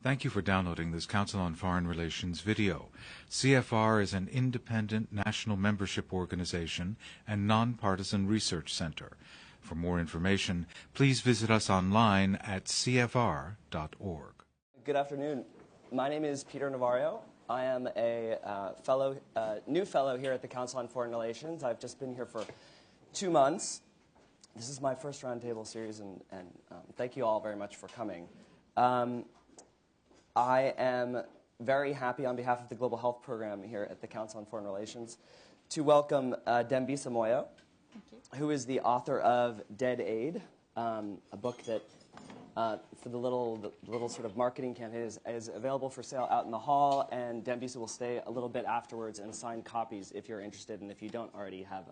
Thank you for downloading this Council on Foreign Relations video. CFR is an independent national membership organization and nonpartisan research center. For more information, please visit us online at cfr.org. Good afternoon. My name is Peter Navario. I am a new fellow here at the Council on Foreign Relations. I've just been here for 2 months. This is my first roundtable series, and thank you all very much for coming. I am very happy on behalf of the Global Health Program here at the Council on Foreign Relations to welcome Dambisa Moyo, who is the author of Dead Aid, a book that for the little sort of marketing campaign is available for sale out in the hall, and Dambisa will stay a little bit afterwards and sign copies if you're interested and if you don't already have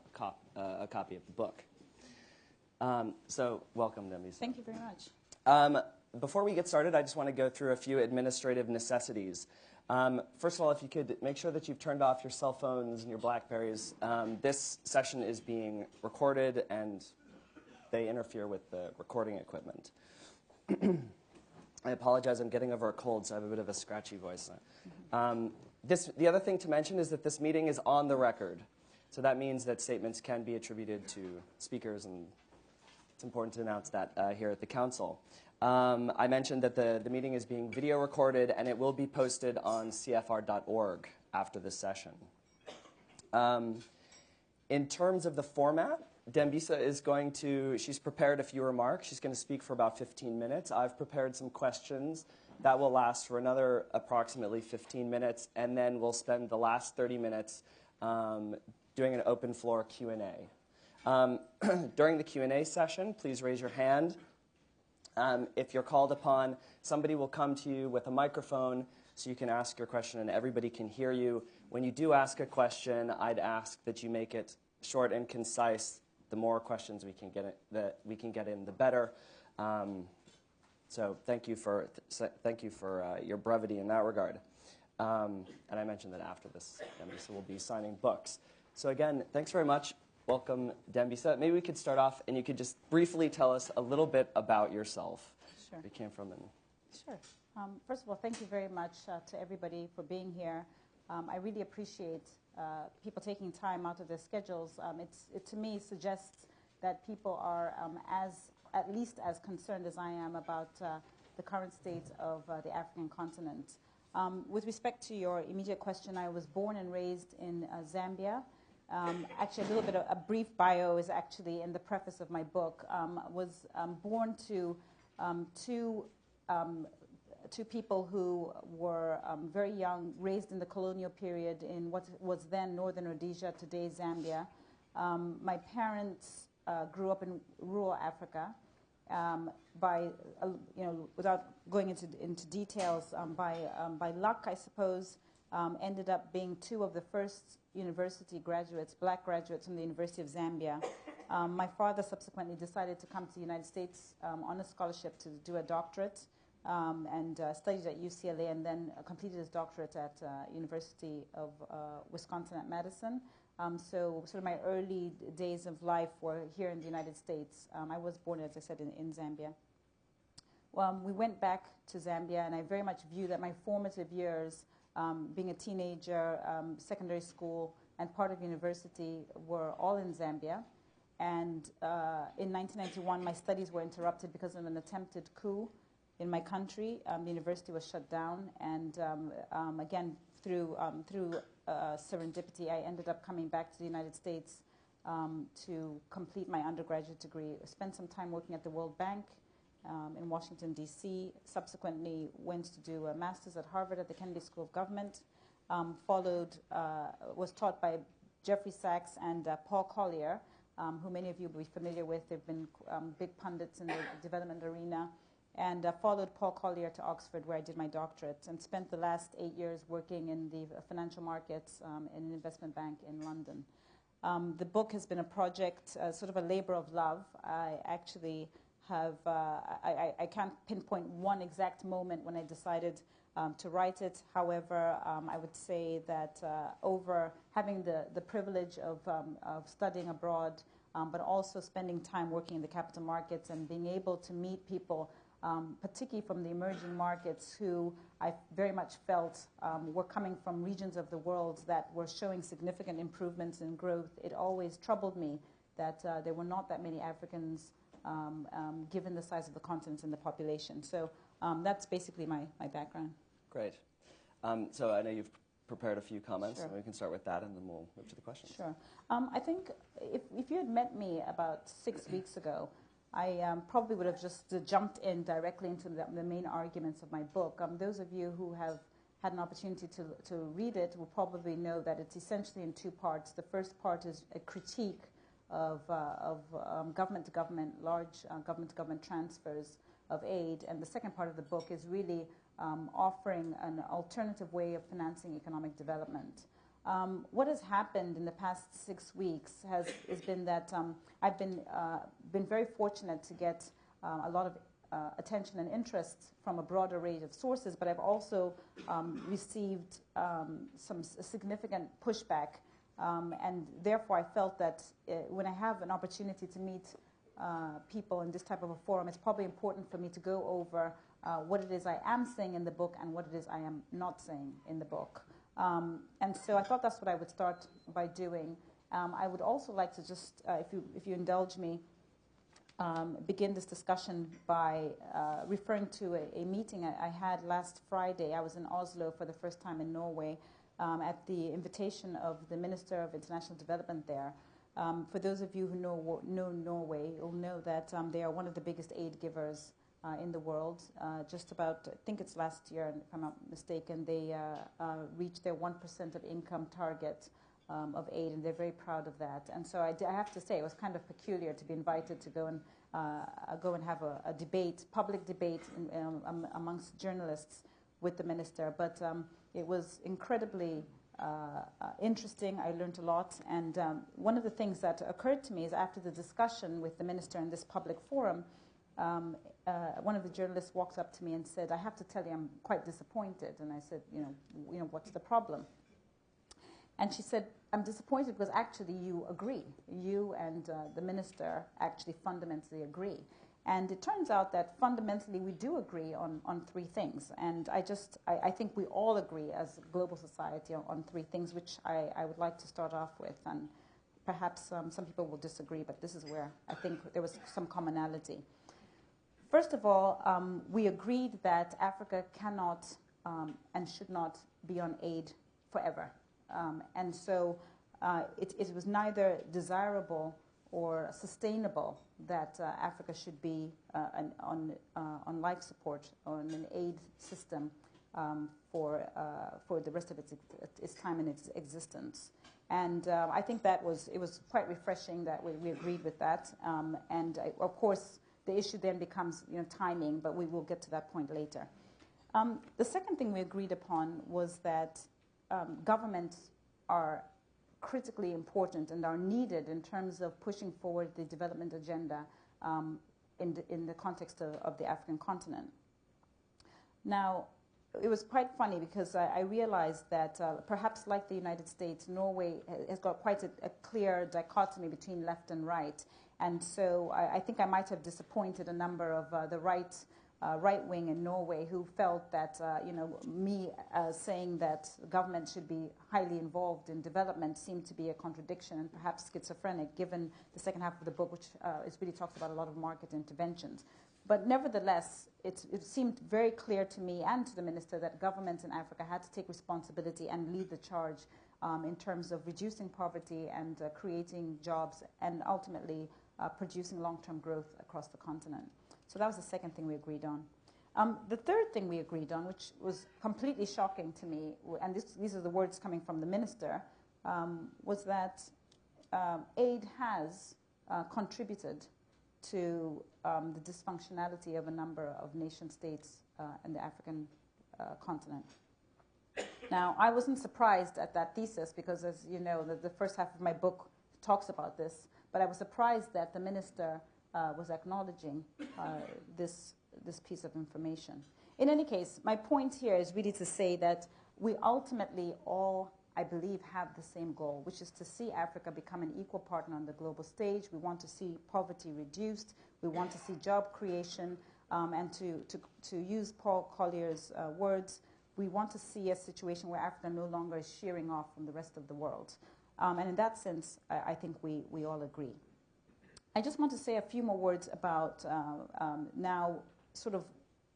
a copy of the book. So welcome, Dambisa. Thank you very much. Before we get started, I just want to go through a few administrative necessities. First of all, if you could make sure that you've turned off your cell phones and your BlackBerries. This session is being recorded, and they interfere with the recording equipment. I apologize, I'm getting over a cold, so I have a bit of a scratchy voice. The other thing to mention is that this meeting is on the record. So that means that statements can be attributed to speakers, and it's important to announce that here at the Council. I mentioned that the meeting is being video recorded, and it will be posted on cfr.org after this session. In terms of the format, Dambisa is she's prepared a few remarks. She's going to speak for about 15 minutes. I've prepared some questions that will last for another approximately 15 minutes, and then we'll spend the last 30 minutes doing an open floor Q&A. During the Q&A session, please raise your hand. If you're called upon, somebody will come to you with a microphone so you can ask your question and everybody can hear you. When you do ask a question, I'd ask that you make it short and concise. The more questions we can get in, the better. So thank you for your brevity in that regard. And I mentioned that after this, Dambisa will be signing books. So again, thanks very much. Welcome, Dambisa. Maybe we could start off, and you could just briefly tell us a little bit about yourself. Sure. Where you came from. Sure. First of all, thank you very much to everybody for being here. I really appreciate people taking time out of their schedules. It to me suggests that people are at least as concerned as I am about the current state of the African continent. With respect to your immediate question, I was born and raised in Zambia. Actually, a brief bio is actually in the preface of my book. Was born to two people who were very young, raised in the colonial period in what was then Northern Rhodesia, today Zambia. My parents grew up in rural Africa. Without going into details, by luck, I suppose, ended up being two of the first university graduates, black graduates from the University of Zambia. My father subsequently decided to come to the United States on a scholarship to do a doctorate and studied at UCLA, and then completed his doctorate at University of Wisconsin at Madison. So sort of my early days of life were here in the United States. I was born, as I said, in Zambia. We went back to Zambia, and I very much view that my formative years, being a teenager, secondary school, and part of university were all in Zambia. And in 1991, my studies were interrupted because of an attempted coup in my country. The university was shut down, and again, through serendipity, I ended up coming back to the United States to complete my undergraduate degree. I spent some time working at the World Bank in Washington, D.C., subsequently went to do a master's at Harvard at the Kennedy School of Government, was taught by Jeffrey Sachs and Paul Collier, who many of you will be familiar with. They've been big pundits in the development arena, and followed Paul Collier to Oxford, where I did my doctorate, and spent the last 8 years working in the financial markets in an investment bank in London. The book has been a project, sort of a labor of love. I actually I can't pinpoint one exact moment when I decided to write it. However, I would say that over having the privilege of studying abroad, but also spending time working in the capital markets and being able to meet people particularly from the emerging markets who I very much felt were coming from regions of the world that were showing significant improvements in growth. It always troubled me that there were not that many Africans given the size of the continent and the population. So that's basically my background. Great. So I know you've prepared a few comments, Sure. and we can start with that, and then we'll move to the questions. Sure. I think if you had met me about 6 weeks ago, I probably would have just jumped in directly into the main arguments of my book. Those of you who have had an opportunity to read it will probably know that it's essentially in two parts. The first part is a critique of government-to-government, large government-to-government transfers of aid, and the second part of the book is really offering an alternative way of financing economic development. What has happened in the past 6 weeks has been that I've been very fortunate to get a lot of attention and interest from a broader range of sources, but I've also received some significant pushback, and therefore I felt that when I have an opportunity to meet people in this type of a forum, it's probably important for me to go over what it is I am saying in the book and what it is I am not saying in the book. And so I thought that's what I would start by doing. I would also like to just, if you indulge me, begin this discussion by referring to a meeting I had last Friday. I was in Oslo for the first time in Norway at the invitation of the Minister of International Development there. For those of you who know Norway, you'll know that they are one of the biggest aid givers in the world. Just about, I think it's last year, if I'm not mistaken, they reached their 1% of income target of aid, and they're very proud of that. And so I have to say, it was kind of peculiar to be invited to go and have a debate, public debate amongst journalists with the minister. But it was incredibly interesting. I learned a lot. And one of the things that occurred to me is after the discussion with the minister in this public forum, one of the journalists walked up to me and said, "I have to tell you, I'm quite disappointed." And I said, you know, what's the problem? And she said, "I'm disappointed because actually you agree. You and the minister actually fundamentally agree." And it turns out that fundamentally we do agree on three things. And I think we all agree as a global society on three things, which I would like to start off with. And perhaps some people will disagree, but this is where I think there was some commonality. First of all, we agreed that Africa cannot and should not be on aid forever. And so it was neither desirable or sustainable that Africa should be on life support or on an aid system for the rest of its time in its existence. And I think it was quite refreshing that we agreed with that. Of course, the issue then becomes timing, but we will get to that point later. The second thing we agreed upon was that governments are critically important and are needed in terms of pushing forward the development agenda in the context of the African continent. Now, it was quite funny because I realized that perhaps like the United States, Norway has got quite a clear dichotomy between left and right. And so I think I might have disappointed a number of the right wing in Norway who felt that me saying that government should be highly involved in development seemed to be a contradiction and perhaps schizophrenic, given the second half of the book, which really talks about a lot of market interventions. But nevertheless, it seemed very clear to me and to the minister that governments in Africa had to take responsibility and lead the charge in terms of reducing poverty and creating jobs and ultimately producing long-term growth across the continent. So that was the second thing we agreed on. The third thing we agreed on, which was completely shocking to me, and these are the words coming from the minister, was that aid has contributed to the dysfunctionality of a number of nation states in the African continent. Now, I wasn't surprised at that thesis because, as you know, the first half of my book talks about this, but I was surprised that the minister was acknowledging this piece of information. In any case, my point here is really to say that we ultimately all, I believe, have the same goal, which is to see Africa become an equal partner on the global stage. We want to see poverty reduced. We want to see job creation. And to use Paul Collier's words, we want to see a situation where Africa no longer is shearing off from the rest of the world. And in that sense, I think we all agree. I just want to say a few more words about now sort of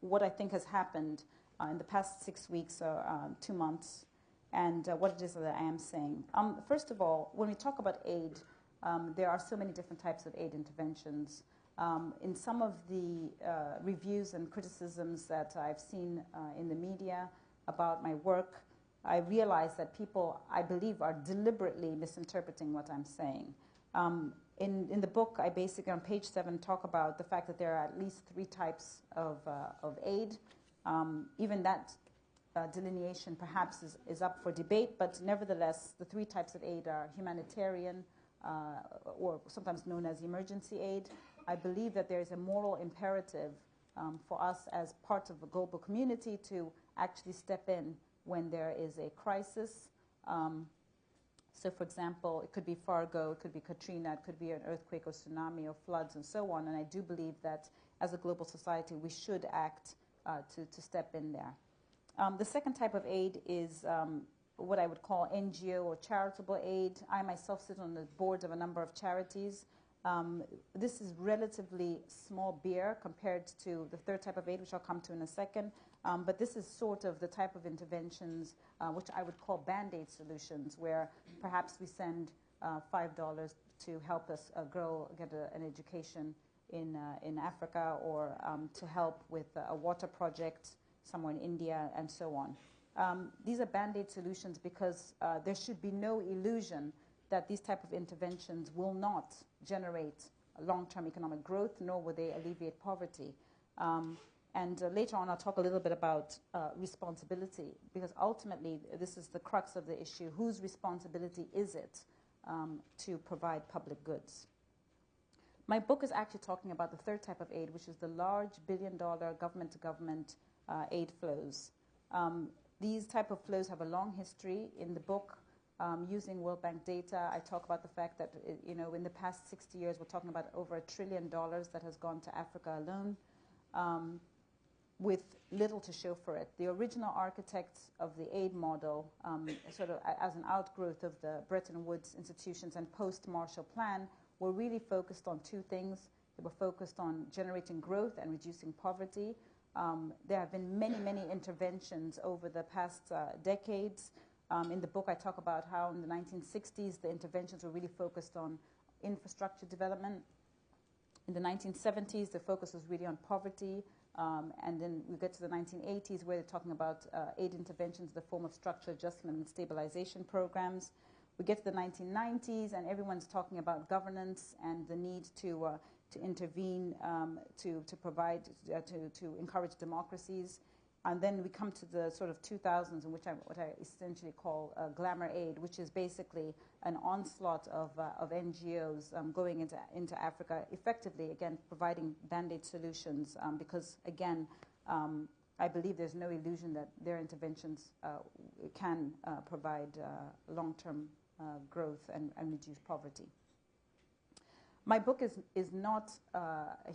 what I think has happened in the past 6 weeks or 2 months, and what it is that I am saying. First of all, when we talk about aid, there are so many different types of aid interventions. In some of the reviews and criticisms that I've seen in the media about my work, I realize that people, I believe, are deliberately misinterpreting what I'm saying. In the book, I basically, on page 7, talk about the fact that there are at least 3 types of aid. Even that delineation perhaps is up for debate, but nevertheless, the 3 types of aid are humanitarian, or sometimes known as emergency aid. I believe that there is a moral imperative for us as part of the global community to actually step in when there is a crisis. So, for example, it could be Fargo, it could be Katrina, it could be an earthquake or tsunami or floods and so on. And I do believe that as a global society, we should act to step in there. The second type of aid is what I would call NGO or charitable aid. I myself sit on the board of a number of charities. This is relatively small beer compared to the third type of aid, which I'll come to in a second. But this is sort of the type of interventions which I would call Band-Aid solutions, where perhaps we send $5 to help us get an education in Africa, or to help with a water project somewhere in India, and so on. These are Band-Aid solutions because there should be no illusion that these type of interventions will not generate long-term economic growth, nor will they alleviate poverty. And later on, I'll talk a little bit about responsibility, because ultimately, this is the crux of the issue. Whose responsibility is it to provide public goods? My book is actually talking about the third type of aid, which is the large billion-dollar government-to-government aid flows. These type of flows have a long history. In the book, using World Bank data, I talk about the fact that in the past 60 years, we're talking about over $1 trillion that has gone to Africa alone, with little to show for it. The original architects of the aid model, sort of as an outgrowth of the Bretton Woods institutions and post-Marshall Plan, were really focused on 2 things. They were focused on generating growth and reducing poverty. There have been many, many interventions over the past decades. In the book, I talk about how in the 1960s, the interventions were really focused on infrastructure development. In the 1970s, the focus was really on poverty. And then we get to the 1980s, where they're talking about aid interventions in the form of structural adjustment and stabilization programs. We get to the 1990s, and everyone's talking about governance and the need to intervene, to provide, to encourage democracies. And then we come to the sort of 2000s, in which what I essentially call glamour aid, which is basically an onslaught of NGOs going into Africa, effectively, again, providing Band-Aid solutions, because, again, I believe there's no illusion that their interventions can provide long-term growth and reduce poverty. My book is not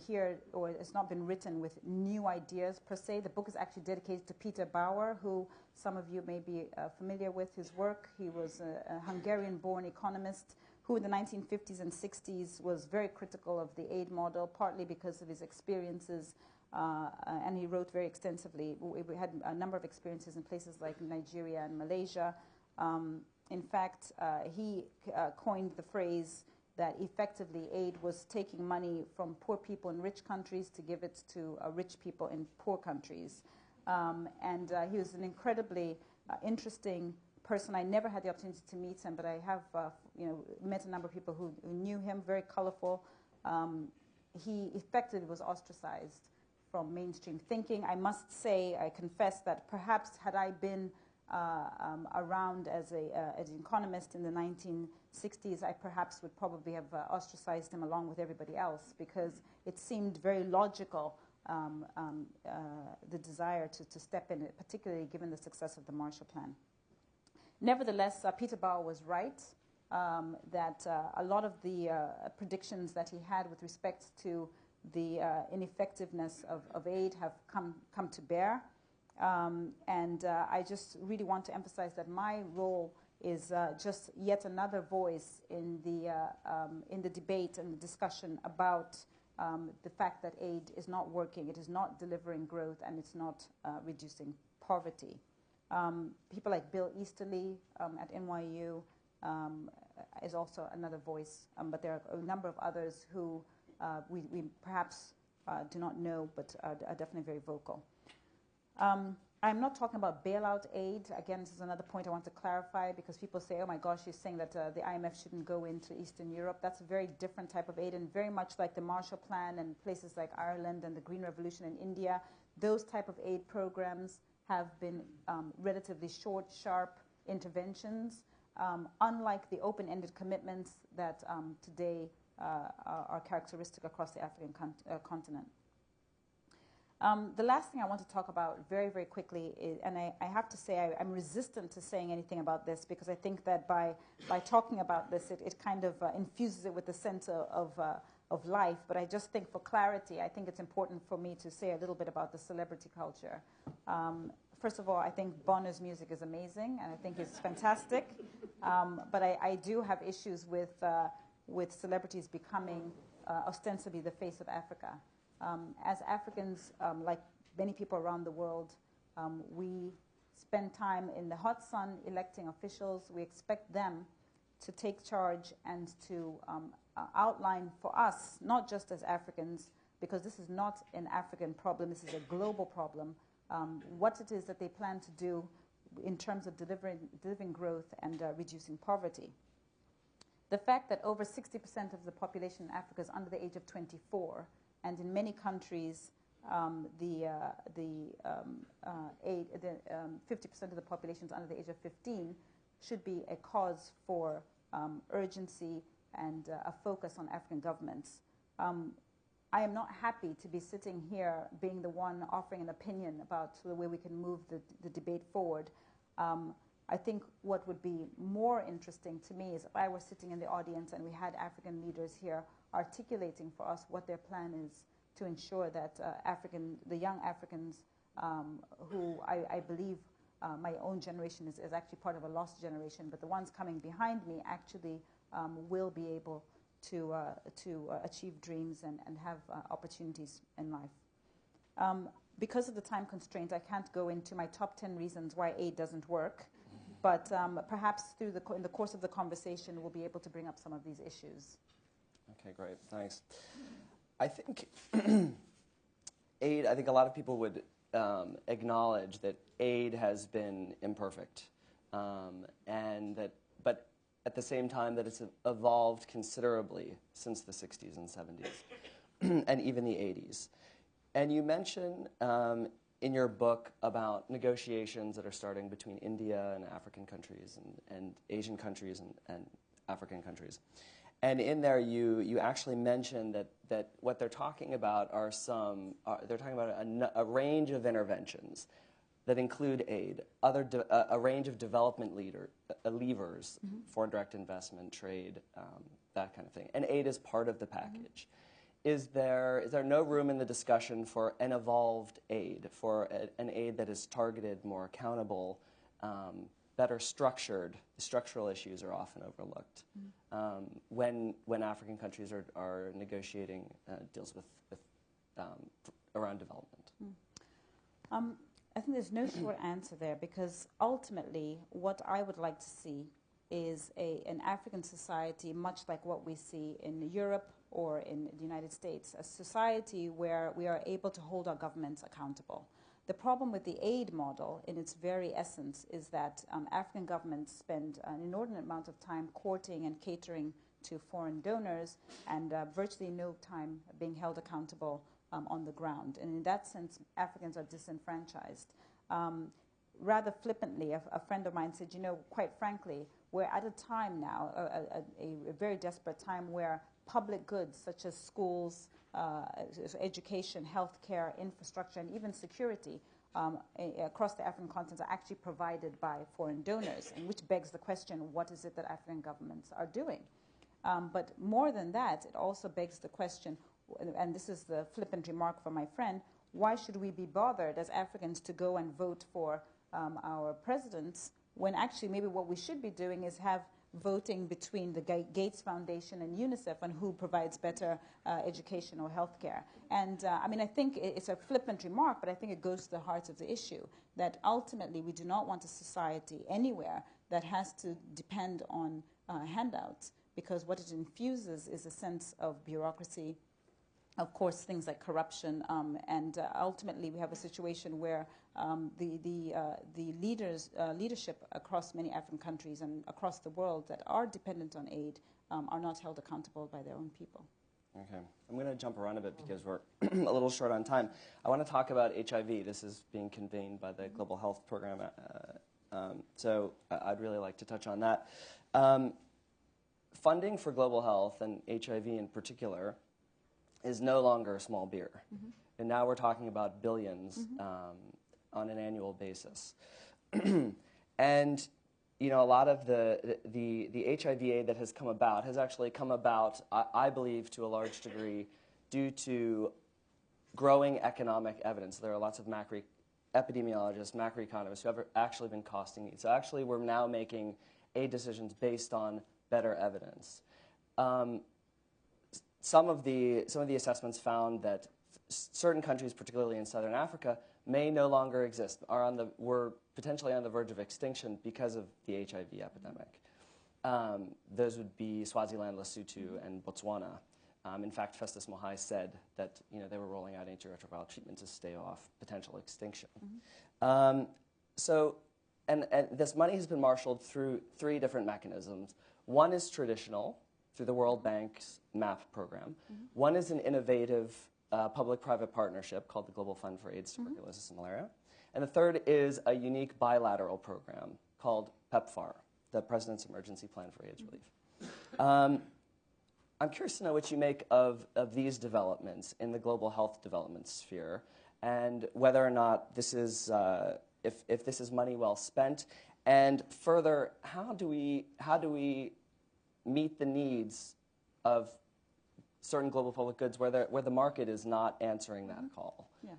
here, or it's not been written with new ideas per se. The book is actually dedicated to Peter Bauer, who some of you may be familiar with his work. He was a Hungarian-born economist who in the 1950s and 60s was very critical of the aid model, partly because of his experiences, and he wrote very extensively. We had a number of experiences in places like Nigeria and Malaysia. In fact, he coined the phrase that effectively aid was taking money from poor people in rich countries to give it to rich people in poor countries. And he was an incredibly interesting person. I never had the opportunity to meet him, but I have met a number of people who knew him, very colorful. He effectively was ostracized from mainstream thinking. I must say, I confess that perhaps had I been around as an economist in the 1960s, I perhaps would probably have ostracized him along with everybody else, because it seemed very logical, the desire to step in, particularly given the success of the Marshall Plan. Nevertheless, Peter Bauer was right that a lot of the predictions that he had with respect to the ineffectiveness of aid have come to bear. I just really want to emphasize that my role is just yet another voice in the debate and the discussion about the fact that aid is not working, it is not delivering growth, and it's not reducing poverty. People like Bill Easterly at NYU is also another voice, but there are a number of others who we perhaps do not know, but are definitely very vocal. I'm not talking about bailout aid. Again, this is another point I want to clarify, because people say, oh my gosh, you're saying that the IMF shouldn't go into Eastern Europe. That's a very different type of aid, and very much like the Marshall Plan and places like Ireland and the Green Revolution in India, those type of aid programs have been relatively short, sharp interventions, unlike the open-ended commitments that today are characteristic across the African continent. The last thing I want to talk about very, very quickly is, and I have to say I'm resistant to saying anything about this, because I think that by talking about this, it kind of infuses it with a sense of life. But I just think for clarity, I think it's important for me to say a little bit about the celebrity culture. First of all, I think Bono's music is amazing, and I think it's fantastic. But I do have issues with celebrities becoming ostensibly the face of Africa. As Africans, like many people around the world, we spend time in the hot sun electing officials. We expect them to take charge and to outline for us, not just as Africans, because this is not an African problem, this is a global problem, what it is that they plan to do in terms of delivering growth and reducing poverty. The fact that over 60% of the population in Africa is under the age of 24, and in many countries, 50% of the population is under the age of 15, should be a cause for urgency and a focus on African governments. I am not happy to be sitting here being the one offering an opinion about the way we can move the debate forward. I think what would be more interesting to me is if I were sitting in the audience and we had African leaders here articulating for us what their plan is to ensure that the young Africans who I believe my own generation is actually part of a lost generation, but the ones coming behind me actually will be able to achieve dreams and have opportunities in life. Because of the time constraint, I can't go into my top 10 reasons why aid doesn't work, but perhaps in the course of the conversation, we'll be able to bring up some of these issues. Okay, great, thanks. I think aid, I think a lot of people would acknowledge that aid has been imperfect, but at the same time that it's evolved considerably since the 60s and 70s, and even the 80s. And you mention in your book about negotiations that are starting between India and African countries and Asian countries and African countries. And in there, you actually mention that what they're talking about are they're talking about a range of interventions that include aid, a range of development levers, foreign direct investment, trade, that kind of thing. And aid is part of the package. Is there no room in the discussion for an evolved aid, for an aid that is targeted, more accountable, better structured? The structural issues are often overlooked when African countries are negotiating deals with around development. I think there's no short answer there, because ultimately what I would like to see is an African society much like what we see in Europe or in the United States, a society where we are able to hold our governments accountable. The problem with the aid model, in its very essence, is that African governments spend an inordinate amount of time courting and catering to foreign donors and virtually no time being held accountable on the ground. And in that sense, Africans are disenfranchised. Rather flippantly, a friend of mine said, quite frankly, we're at a time now, a very desperate time, where public goods such as schools, education, healthcare, infrastructure, and even security across the African continent are actually provided by foreign donors, and which begs the question, what is it that African governments are doing? But more than that, it also begs the question, and this is the flippant remark from my friend, why should we be bothered as Africans to go and vote for our presidents when actually maybe what we should be doing is have voting between the Gates Foundation and UNICEF on who provides better education or health care. And I mean, I think it's a flippant remark, but I think it goes to the heart of the issue, that ultimately we do not want a society anywhere that has to depend on handouts, because what it infuses is a sense of bureaucracy, of course, things like corruption, and ultimately we have a situation where the leadership across many African countries and across the world that are dependent on aid are not held accountable by their own people. Okay. I'm going to jump around a bit because we're a little short on time. I want to talk about HIV. This is being convened by the Global Health Program, so I'd really like to touch on that. Funding for global health, and HIV in particular, is no longer small beer. And now we're talking about billions on an annual basis. And you know, a lot of the HIV aid that has come about has actually come about, I believe, to a large degree due to growing economic evidence. There are lots of epidemiologists, macroeconomists who have actually been costing needs. So actually we're now making aid decisions based on better evidence. Some of the assessments found that certain countries, particularly in Southern Africa, may no longer exist, were potentially on the verge of extinction because of the HIV epidemic. Those would be Swaziland, Lesotho, and Botswana. In fact, Festus Mohai said that they were rolling out antiretroviral treatment to stay off potential extinction. And this money has been marshaled through 3 different mechanisms. One is traditional, through the World Bank's MAP program. One is an innovative public-private partnership called the Global Fund for AIDS, Tuberculosis, and Malaria. And the third is a unique bilateral program called PEPFAR, the President's Emergency Plan for AIDS Relief. I'm curious to know what you make of these developments in the global health development sphere, and whether or not this is, if this is money well spent, and further, how do we meet the needs of certain global public goods where the market is not answering that call? Yeah.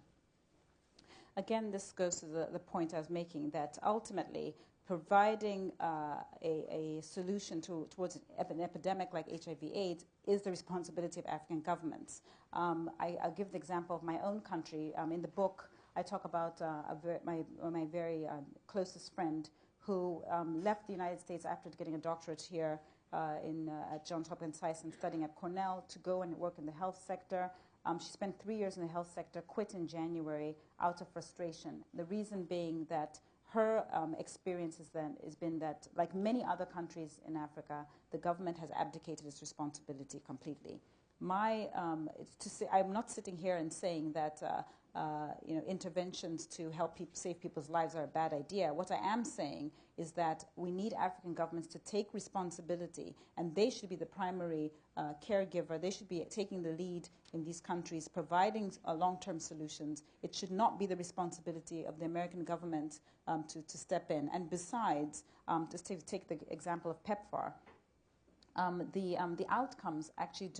Again, this goes to the point I was making, that ultimately providing a solution towards an epidemic like HIV/AIDS is the responsibility of African governments. I'll give the example of my own country. In the book, I talk about my very closest friend who left the United States after getting a doctorate here at Johns Hopkins Science and studying at Cornell to go and work in the health sector. She spent 3 years in the health sector, quit in January out of frustration. The reason being that her experience has been that, like many other countries in Africa, the government has abdicated its responsibility completely. I'm not sitting here and saying that interventions to help save people's lives are a bad idea. What I am saying is that we need African governments to take responsibility, and they should be the primary caregiver. They should be taking the lead in these countries, providing long-term solutions. It should not be the responsibility of the American government to step in. And besides, just to take the example of PEPFAR, the outcomes actually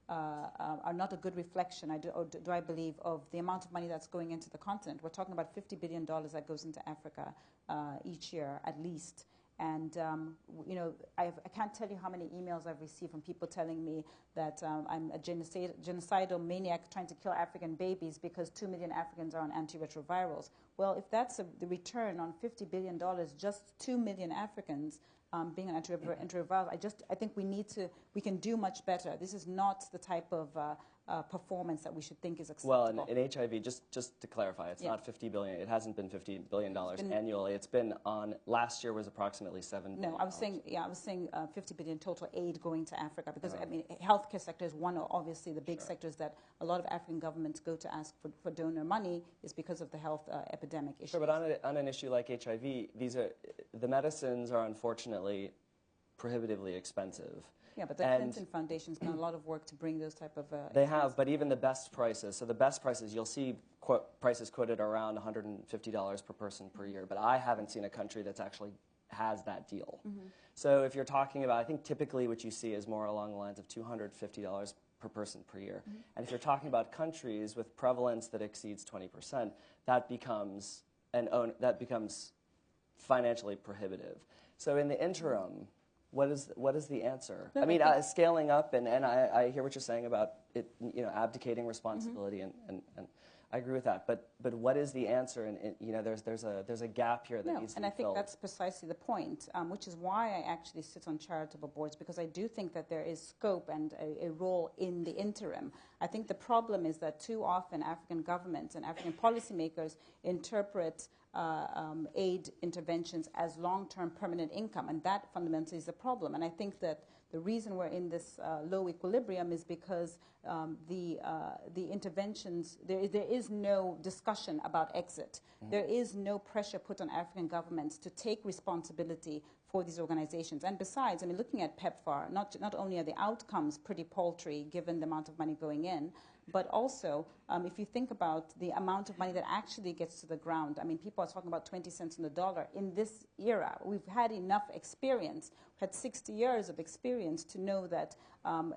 are not a good reflection, do I believe, of the amount of money that's going into the continent. We're talking about $50 billion that goes into Africa each year, at least. And I can't tell you how many emails I've received from people telling me that I'm a genocidal maniac trying to kill African babies because 2 million Africans are on antiretrovirals. Well, if that's the return on $50 billion, just 2 million Africans being on antiretrovirals, I think we can do much better. This is not the type of performance that we should think is acceptable. Well, in HIV, just to clarify, it's not $50 billion. It hasn't been $50 billion annually. It's been last year was approximately $7 billion. No, I was saying 50 billion total aid going to Africa, because I mean, healthcare sector is one of obviously the big sectors that a lot of African governments go to ask for donor money, is because of the health epidemic issue. Sure, but on an issue like HIV, the medicines are unfortunately prohibitively expensive. Yeah, but the Clinton Foundation's done a lot of work to bring those type of... They have, but even the best prices, so the best prices, you'll see prices quoted around $150 per person per year, but I haven't seen a country that's actually has that deal. So if you're talking about, I think typically what you see is more along the lines of $250 per person per year. And if you're talking about countries with prevalence that exceeds 20%, that becomes financially prohibitive. So in the interim, what is the answer? I mean, scaling up, and I hear what you're saying about it, abdicating responsibility, and I agree with that. But what is the answer? And there's a gap here that needs to be filled. And I think that's precisely the point, which is why I actually sit on charitable boards, because I do think that there is scope and a role in the interim. I think the problem is that too often African governments and African policymakers interpret aid interventions as long-term permanent income, and that fundamentally is the problem. And I think that the reason we're in this low equilibrium is because the interventions, there is no discussion about exit. There is no pressure put on African governments to take responsibility for these organizations. And besides, I mean, looking at PEPFAR, not only are the outcomes pretty paltry given the amount of money going in, but also, if you think about the amount of money that actually gets to the ground, I mean, people are talking about 20 cents on the dollar. In this era, we've had enough experience, we've had 60 years of experience to know that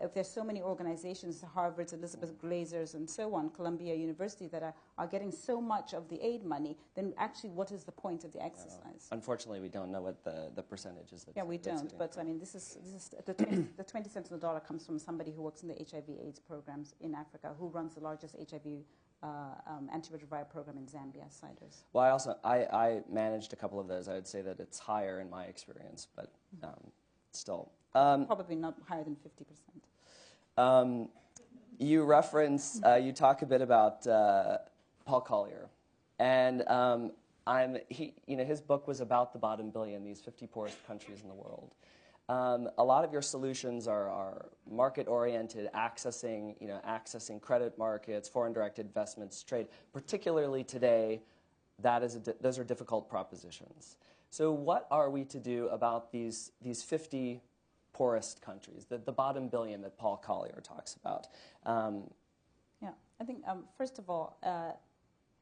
if there's so many organizations, Harvard's, Elizabeth Glazer's, and so on, Columbia University, that are getting so much of the aid money, then actually what is the point of the exercise? Unfortunately, we don't know what the percentage is. Yeah, we don't, but I mean, this is the 20 cents on the dollar comes from somebody who works in the HIV/AIDS programs in Africa, who runs the largest HIV antiretroviral program in Zambia, Siders. Well, I managed a couple of those. I would say that it's higher in my experience, but still. Probably not higher than 50%. You reference, you talk a bit about Paul Collier, and his book was about the bottom billion, these 50 poorest countries in the world. A lot of your solutions are market-oriented, accessing credit markets, foreign direct investments, trade. Particularly today, those are difficult propositions. So what are we to do about these 50 poorest countries, the bottom billion that Paul Collier talks about? I think, first of all,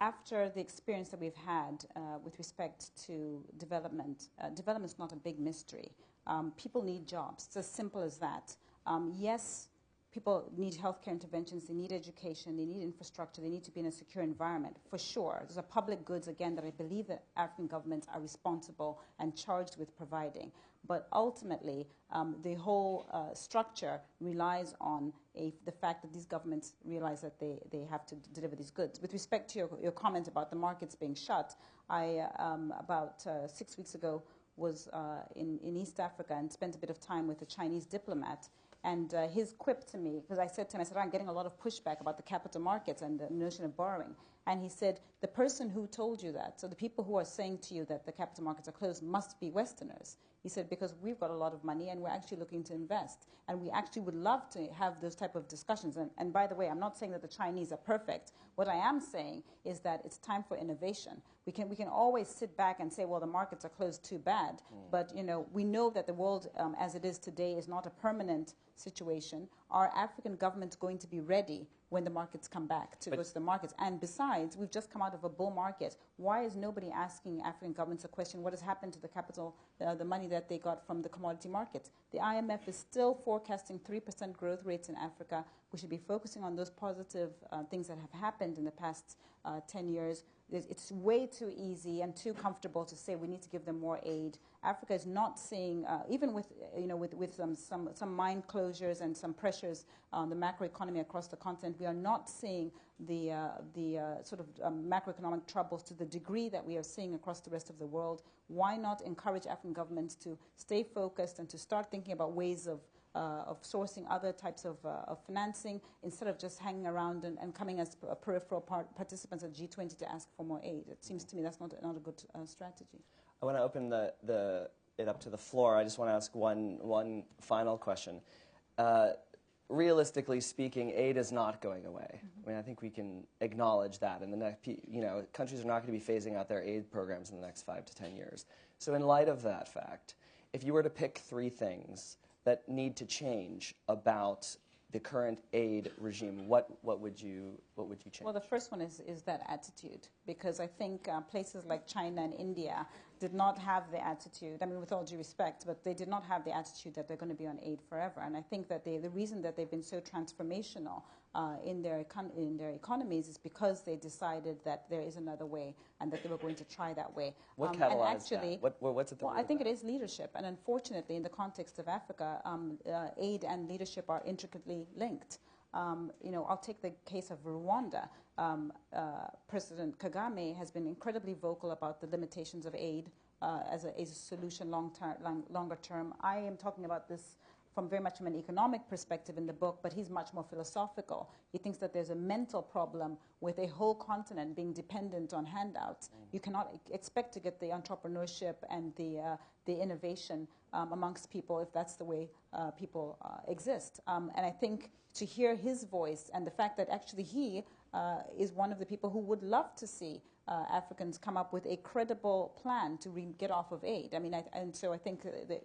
after the experience that we've had with respect to development, development is not a big mystery. People need jobs. It's as simple as that. Yes, people need healthcare interventions, they need education, they need infrastructure, they need to be in a secure environment, for sure. Those are public goods, again, that I believe that African governments are responsible and charged with providing. But ultimately, the whole structure relies on the fact that these governments realize that they have to deliver these goods. With respect to your comment about the markets being shut, I, about 6 weeks ago, was in East Africa and spent a bit of time with a Chinese diplomat. And his quip to me, because I said to him, I'm getting a lot of pushback about the capital markets and the notion of borrowing. And he said, the person who told you that, so the people who are saying to you that the capital markets are closed must be Westerners. He said, because we've got a lot of money and we're actually looking to invest. And we actually would love to have those type of discussions. And by the way, I'm not saying that the Chinese are perfect. What I am saying is that it's time for innovation. We can always sit back and say, well, the markets are closed, too bad. But, we know that the world as it is today is not a permanent situation. Are African governments going to be ready when the markets come back to go to the markets? And besides, we've just come out of a bull market. Why is nobody asking African governments a question, what has happened to the capital, the money that they got from the commodity markets? The IMF is still forecasting 3% growth rates in Africa. We should be focusing on those positive things that have happened in the past 10 years. It's way too easy and too comfortable to say we need to give them more aid. Africa is not seeing, even with some mine closures and some pressures on the macroeconomy across the continent, we are not seeing the sort of macroeconomic troubles to the degree that we are seeing across the rest of the world. Why not encourage African governments to stay focused and to start thinking about ways of sourcing other types of financing instead of just hanging around and coming as peripheral participants at G20 to ask for more aid? It seems to me that's not a good strategy. I want to open it up to the floor. I just want to ask one final question. Realistically speaking, aid is not going away. I mean, I think we can acknowledge that. And the next, countries are not going to be phasing out their aid programs in the next 5 to 10 years. So in light of that fact, if you were to pick 3 things that need to change about the current aid regime, what would you change? Well, the first one is that attitude, because I think places like China and India did not have the attitude, I mean, with all due respect, but they did not have the attitude that they're going to be on aid forever. And I think that the reason that they've been so transformational in their economies is because they decided that there is another way and that they were going to try that way. What catalyzed that? What's at the root I think of it is leadership. And unfortunately, in the context of Africa, aid and leadership are intricately linked. I'll take the case of Rwanda. President Kagame has been incredibly vocal about the limitations of aid as a solution longer term. I am talking about this from very much from an economic perspective in the book, but he's much more philosophical. He thinks that there's a mental problem with a whole continent being dependent on handouts. You cannot expect to get the entrepreneurship and the innovation amongst people if that's the way people exist. And I think to hear his voice and the fact that actually he is one of the people who would love to see Africans come up with a credible plan to get off of aid. I mean, so I think that,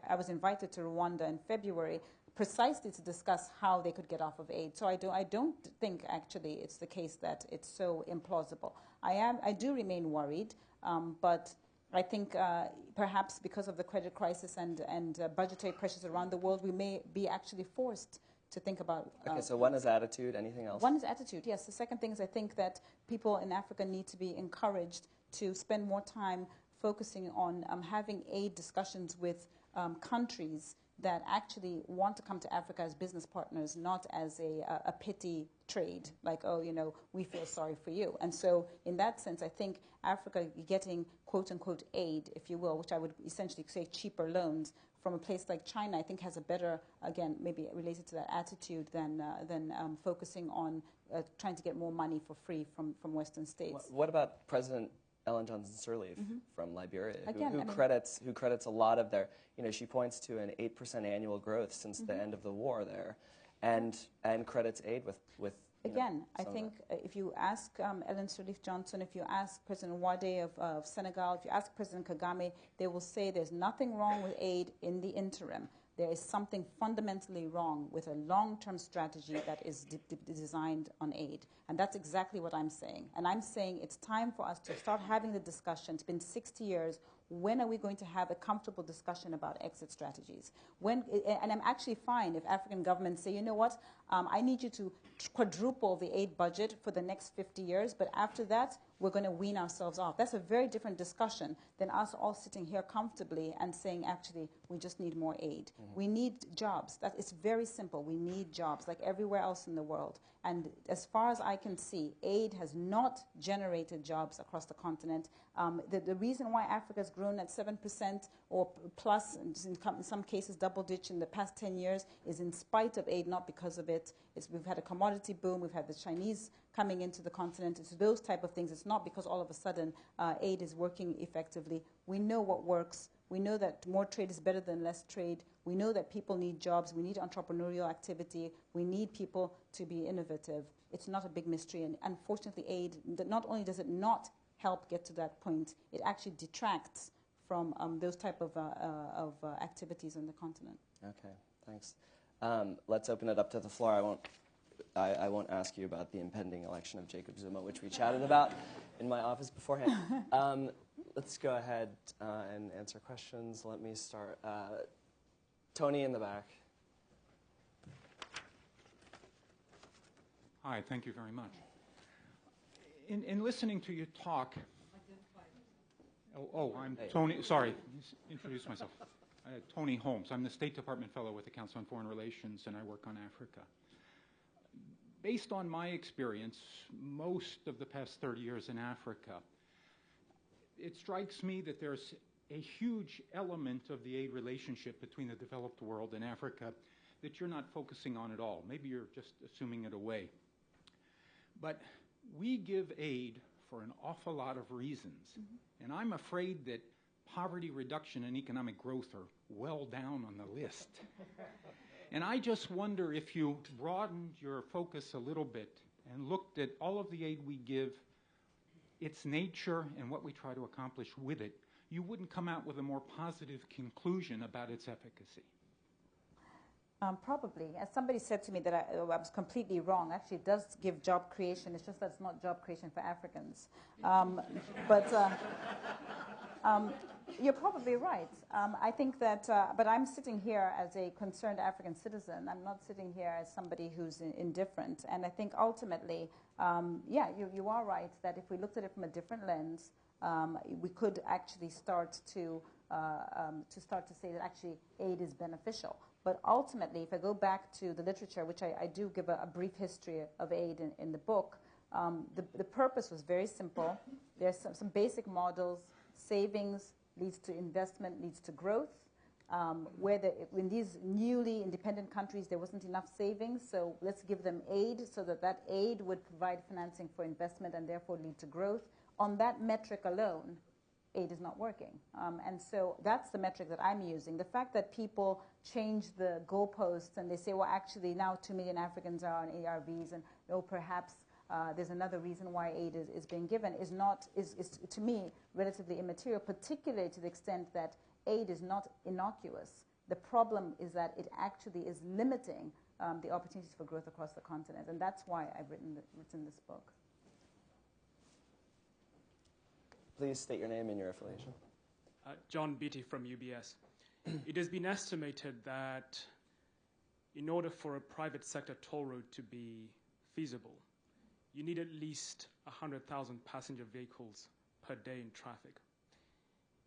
I was invited to Rwanda in February precisely to discuss how they could get off of aid. So I don't think actually it's the case that it's so implausible. I do remain worried, but I think perhaps because of the credit crisis and budgetary pressures around the world, we may be actually forced to think about. Okay, so one is attitude. Anything else? One is attitude, yes. The second thing is I think that people in Africa need to be encouraged to spend more time focusing on having aid discussions with countries that actually want to come to Africa as business partners, not as a pity trade, like, we feel sorry for you. And so in that sense, I think Africa getting quote-unquote aid, if you will, which I would essentially say cheaper loans, from a place like China, I think has a better, again, maybe related to that attitude than focusing on trying to get more money for free from Western states. What about President Ellen Johnson Sirleaf from Liberia, Again, who credits a lot of their, she points to an 8% annual growth since the end of the war there, and credits aid with Again, I think if you ask Ellen Sirleaf Johnson, if you ask President Wade of Senegal, if you ask President Kagame, they will say there's nothing wrong with aid in the interim. There is something fundamentally wrong with a long-term strategy that is designed on aid. And that's exactly what I'm saying. And I'm saying it's time for us to start having the discussion. It's been 60 years. When are we going to have a comfortable discussion about exit strategies? And I'm actually fine if African governments say, you know what, I need you to quadruple the aid budget for the next 50 years, but after that, we're going to wean ourselves off. That's a very different discussion than us all sitting here comfortably and saying, actually, we just need more aid. We need jobs. It's very simple. We need jobs like everywhere else in the world. And as far as I can see, aid has not generated jobs across the continent. The reason why Africa has grown at 7% or plus, in some cases double-digit in the past 10 years, is in spite of aid, not because of it. We've had a commodity boom. We've had the Chinese coming into the continent. It's those type of things. It's not because all of a sudden aid is working effectively. We know what works. We know that more trade is better than less trade. We know that people need jobs. We need entrepreneurial activity. We need people to be innovative. It's not a big mystery. And unfortunately, aid, not only does it not help get to that point, it actually detracts from those type of activities on the continent. Okay, thanks. Let's open it up to the floor. I won't ask you about the impending election of Jacob Zuma, which we chatted about in my office beforehand. Let's go ahead and answer questions. Let me start. Tony in the back. Hi, thank you very much. In listening to you talk, I'm Tony, sorry, introduce myself. Tony Holmes. I'm the State Department Fellow with the Council on Foreign Relations, and I work on Africa. Based on my experience, most of the past 30 years in Africa, it strikes me that there's a huge element of the aid relationship between the developed world and Africa that you're not focusing on at all. Maybe you're just assuming it away. But we give aid for an awful lot of reasons. And I'm afraid that poverty reduction and economic growth are well down on the list. And I just wonder if you broadened your focus a little bit and looked at all of the aid we give, its nature and what we try to accomplish with it, you wouldn't come out with a more positive conclusion about its efficacy. Probably. As somebody said to me that I was completely wrong. Actually, it does give job creation. It's just that it's not job creation for Africans. You're probably right. I think that, but I'm sitting here as a concerned African citizen. I'm not sitting here as somebody who's indifferent. And I think ultimately, you are right that if we looked at it from a different lens, we could actually start to say that actually aid is beneficial. But ultimately, if I go back to the literature, which I do give a brief history of aid in the book, the purpose was very simple. There's some basic models. Savings leads to investment, leads to growth. In these newly independent countries, there wasn't enough savings, so let's give them aid so that aid would provide financing for investment and therefore lead to growth. On that metric alone, aid is not working. And so that's the metric that I'm using. The fact that people change the goalposts and they say, well, actually now 2 million Africans are on ARVs and perhaps there's another reason why aid is being given is to me relatively immaterial, particularly to the extent that aid is not innocuous. The problem is that it actually is limiting the opportunities for growth across the continent, and that's why I've written this book. Please state your name and your affiliation. John Beatty from UBS. It has been estimated that in order for a private sector toll road to be feasible, you need at least 100,000 passenger vehicles per day in traffic.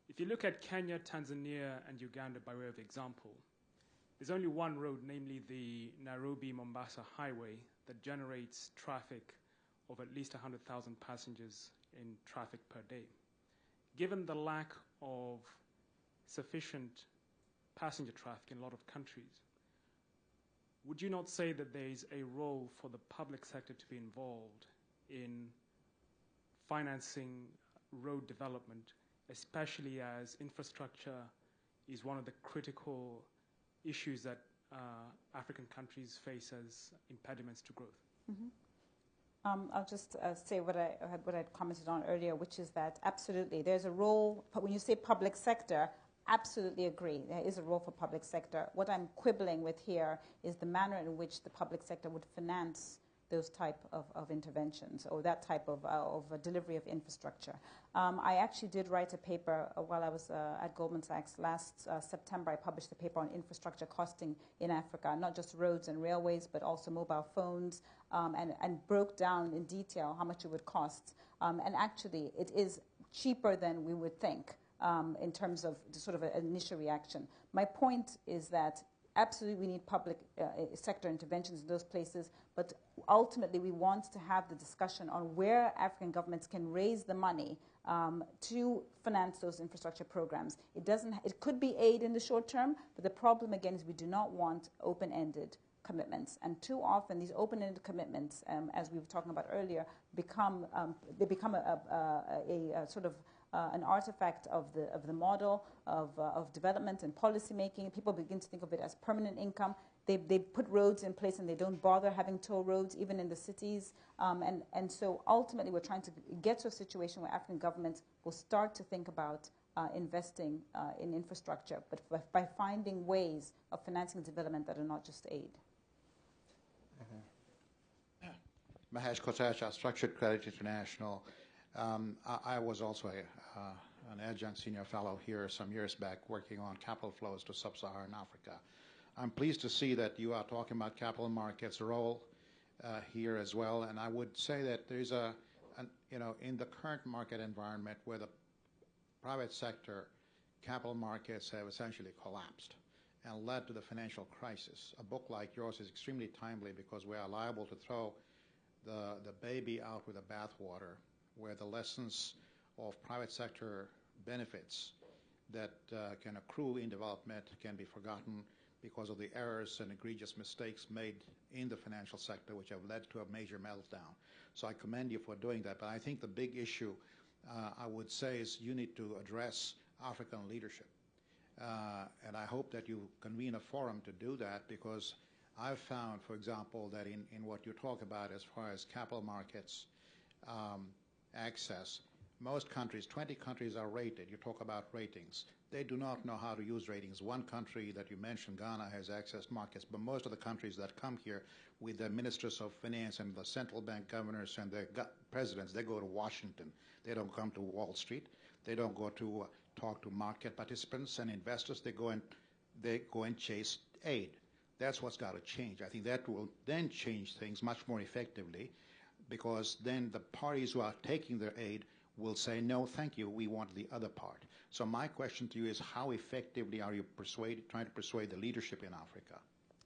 If you look at Kenya, Tanzania, and Uganda by way of example, there's only one road, namely the Nairobi-Mombasa highway, that generates traffic of at least 100,000 passengers in traffic per day. Given the lack of sufficient passenger traffic in a lot of countries, would you not say that there is a role for the public sector to be involved in financing road development, especially as infrastructure is one of the critical issues that African countries face as impediments to growth? Mm-hmm. I'll just say what I commented on earlier, which is that absolutely there's a role. When you say public sector, absolutely agree. There is a role for public sector. What I'm quibbling with here is the manner in which the public sector would finance those type of interventions or that type of delivery of infrastructure. I actually did write a paper while I was at Goldman Sachs last September. I published a paper on infrastructure costing in Africa, not just roads and railways, but also mobile phones, and broke down in detail how much it would cost. And actually, it is cheaper than we would think in terms of sort of an initial reaction. My point is that absolutely, we need public sector interventions in those places, but ultimately we want to have the discussion on where African governments can raise the money to finance those infrastructure programs. It could be aid in the short term, but the problem again is we do not want open-ended commitments, and too often these open-ended commitments, as we were talking about earlier, become a sort of an artifact of the model of development and policy making. People begin to think of it as permanent income. They put roads in place and they don't bother having toll roads, even in the cities. And so ultimately we're trying to get to a situation where African governments will start to think about investing in infrastructure, but by finding ways of financing development that are not just aid. Mahesh Kotecha, Structured Credit International. I was also an adjunct senior fellow here some years back working on capital flows to sub-Saharan Africa. I'm pleased to see that you are talking about capital markets' role here as well, and I would say that there's in the current market environment where the private sector capital markets have essentially collapsed and led to the financial crisis. A book like yours is extremely timely because we are liable to throw the baby out with the bathwater, where the lessons of private sector benefits that can accrue in development can be forgotten because of the errors and egregious mistakes made in the financial sector, which have led to a major meltdown. So I commend you for doing that. But I think the big issue, I would say, is you need to address African leadership. And I hope that you convene a forum to do that, because I've found, for example, that in what you talk about as far as capital markets access, Most countries, 20 countries are rated. You talk about ratings. They do not know how to use ratings. One country that you mentioned, Ghana, has access markets, but most of the countries that come here with the ministers of finance and the central bank governors and the presidents, they go to Washington. They don't come to Wall Street. They don't go to talk to market participants and investors. They go and chase aid. That's what's got to change. I think that will then change things much more effectively, because then the parties who are taking their aid will say, no, thank you, we want the other part. So my question to you is, how effectively are you trying to persuade the leadership in Africa?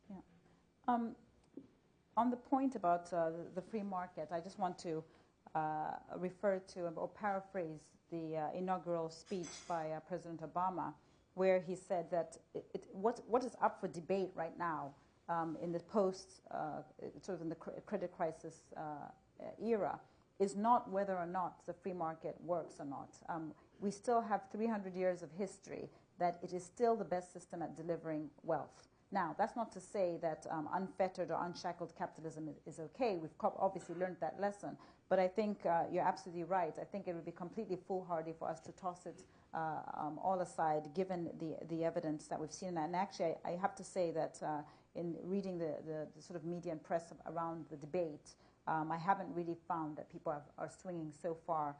Yeah. On the point about the free market, I just want to refer to or paraphrase the inaugural speech by President Obama, where he said that what is up for debate right now in the sort of in the credit crisis era is not whether or not the free market works or not. We still have 300 years of history that it is still the best system at delivering wealth. Now, that's not to say that unfettered or unshackled capitalism is okay. We've obviously learned that lesson. But I think you're absolutely right. I think it would be completely foolhardy for us to toss it all aside, given the evidence that we've seen. And actually, I have to say that in reading the sort of media and press around the debate, I haven't really found that people are swinging so far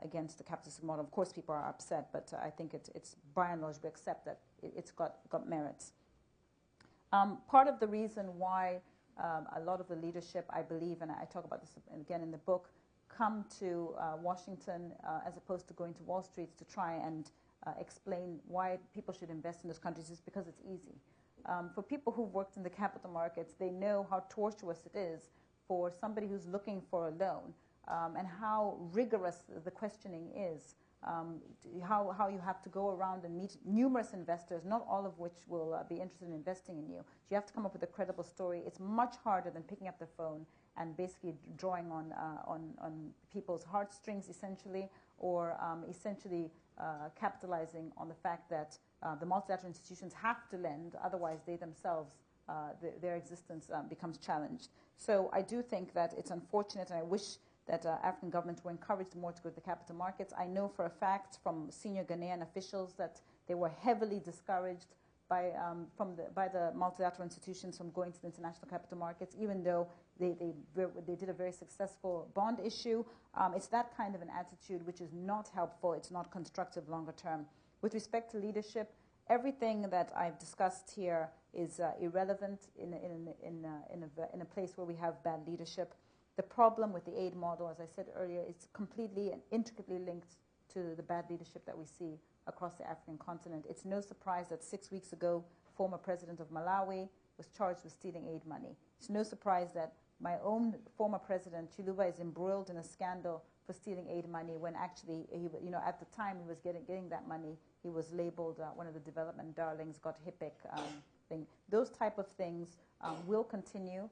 against the capitalist model. Of course, people are upset, but I think it's by and large we accept that it's got merits. Part of the reason why a lot of the leadership, I believe, and I talk about this again in the book, come to Washington as opposed to going to Wall Street to try and explain why people should invest in those countries is because it's easy. For people who've worked in the capital markets, they know how tortuous it is for somebody who's looking for a loan, and how rigorous the questioning is, how you have to go around and meet numerous investors, not all of which will be interested in investing in you. So you have to come up with a credible story. It's much harder than picking up the phone and basically drawing on people's heartstrings, essentially, or essentially capitalizing on the fact that the multilateral institutions have to lend, otherwise they themselves their existence becomes challenged. So I do think that it's unfortunate, and I wish that African governments were encouraged more to go to the capital markets. I know for a fact from senior Ghanaian officials that they were heavily discouraged by the multilateral institutions from going to the international capital markets, even though they did a very successful bond issue. It's that kind of an attitude which is not helpful. It's not constructive longer term. With respect to leadership, everything that I've discussed here is irrelevant in a place where we have bad leadership. The problem with the aid model, as I said earlier, is completely and intricately linked to the bad leadership that we see across the African continent. It's no surprise that 6 weeks ago, former president of Malawi was charged with stealing aid money. It's no surprise that my own former president, Chiluba, is embroiled in a scandal for stealing aid money when actually, at the time he was getting that money, he was labeled one of the development darlings, got HIPIC thing. Those type of things will continue.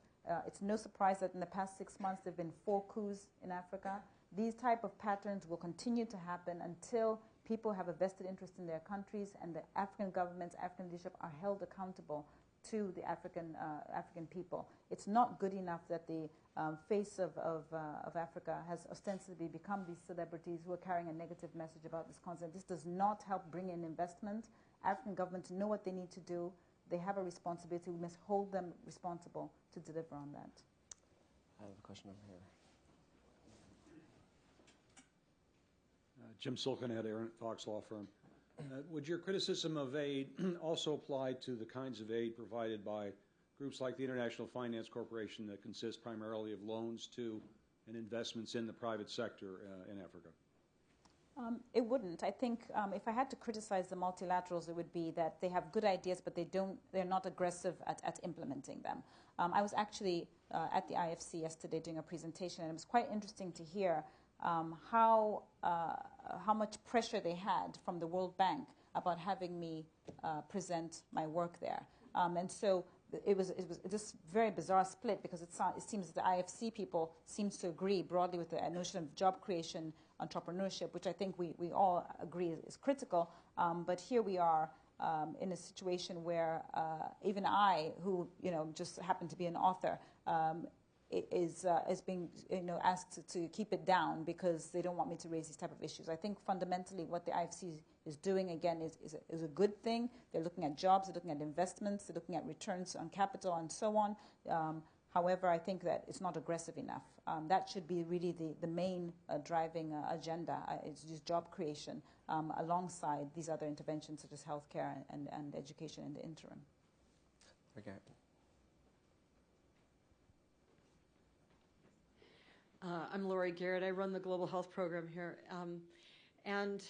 It's no surprise that in the past 6 months there have been 4 coups in Africa. These type of patterns will continue to happen until people have a vested interest in their countries and the African governments, African leadership are held accountable to the African people. It's not good enough that the face of Africa has ostensibly become these celebrities who are carrying a negative message about this continent. This does not help bring in investment. African governments know what they need to do. They have a responsibility. We must hold them responsible to deliver on that. I have a question over here. Jim Silkenhead, Aaron Fox Law Firm. Would your criticism of aid also apply to the kinds of aid provided by groups like the International Finance Corporation that consist primarily of loans to and investments in the private sector in Africa? It wouldn't. I think if I had to criticize the multilaterals, it would be that they have good ideas, but they're not aggressive at implementing them. I was actually at the IFC yesterday doing a presentation, and it was quite interesting to hear how much pressure they had from the World Bank about having me present my work there. And so it was this very bizarre split, because it seems that the IFC people seems to agree broadly with the notion of job creation, entrepreneurship, which I think we all agree is critical. But here we are in a situation where even I, who just happen to be an author, is being asked to keep it down because they don't want me to raise these type of issues. I think fundamentally what the IFC is doing again is a good thing. They're looking at jobs, they're looking at investments, they're looking at returns on capital and so on. However, I think that it's not aggressive enough. That should be really the main driving agenda. It's just job creation alongside these other interventions such as healthcare and education in the interim. Okay. I'm Lori Garrett. I run the Global Health Program here. And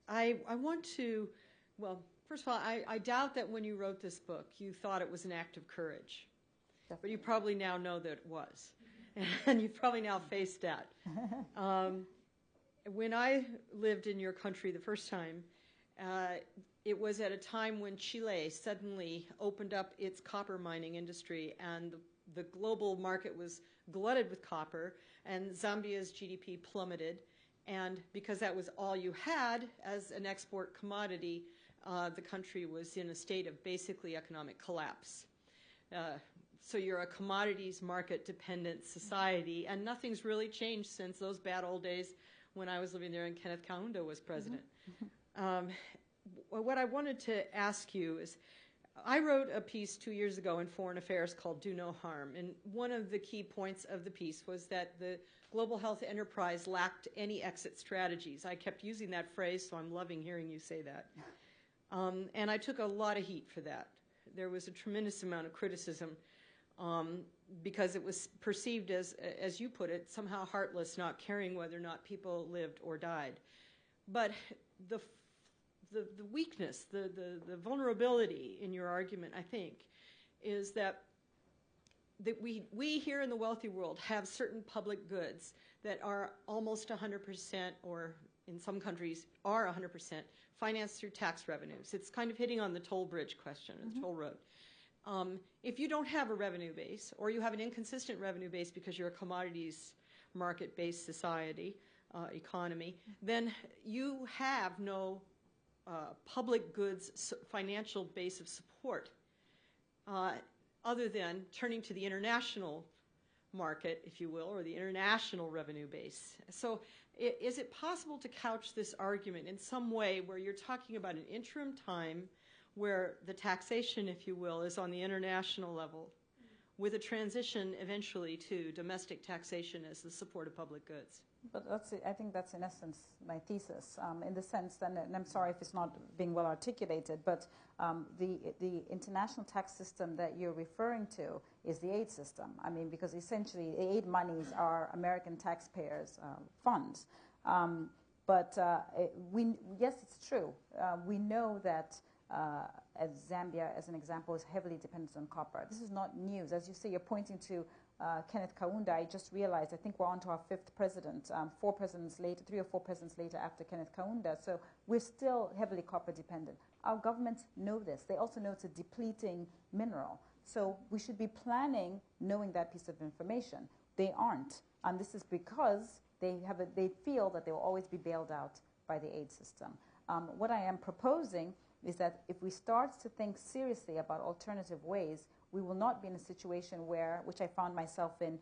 I want to, well, first of all, I doubt that when you wrote this book, you thought it was an act of courage. Definitely. But you probably now know that it was. And you've probably now faced that. When I lived in your country the first time, it was at a time when Chile suddenly opened up its copper mining industry, and the global market was glutted with copper, and Zambia's GDP plummeted. And because that was all you had as an export commodity, the country was in a state of basically economic collapse. So you're a commodities market dependent society, and nothing's really changed since those bad old days when I was living there and Kenneth Kaunda was president. What I wanted to ask you is, I wrote a piece 2 years ago in Foreign Affairs called Do No Harm, and one of the key points of the piece was that the global health enterprise lacked any exit strategies. I kept using that phrase, so I'm loving hearing you say that. And I took a lot of heat for that. There was a tremendous amount of criticism because it was perceived as you put it, somehow heartless, not caring whether or not people lived or died. But the weakness, the vulnerability in your argument, I think, is that we here in the wealthy world have certain public goods that are almost 100%, or in some countries are 100%, financed through tax revenues. It's kind of hitting on the toll bridge question, the toll road. If you don't have a revenue base, or you have an inconsistent revenue base because you're a commodities market-based society, economy, then you have no public goods financial base of support other than turning to the international market, if you will, or the international revenue base. So is it possible to couch this argument in some way where you're talking about an interim time where the taxation, if you will, is on the international level, with a transition eventually to domestic taxation as the support of public goods? But I think that's in essence my thesis, in the sense that, and I'm sorry if it's not being well articulated, but the international tax system that you're referring to is the aid system. I mean, because essentially aid monies are American taxpayers' funds. Yes, it's true. We know that as Zambia, as an example, is heavily dependent on copper. This is not news. As you say, you're pointing to Kenneth Kaunda. I just realized, I think we're on to our fifth president, 4 presidents later, 3 or 4 presidents later after Kenneth Kaunda. So we're still heavily copper dependent. Our governments know this. They also know it's a depleting mineral. So we should be planning knowing that piece of information. They aren't. And this is because they feel that they will always be bailed out by the aid system. What I am proposing is that if we start to think seriously about alternative ways, we will not be in a situation where, which I found myself in,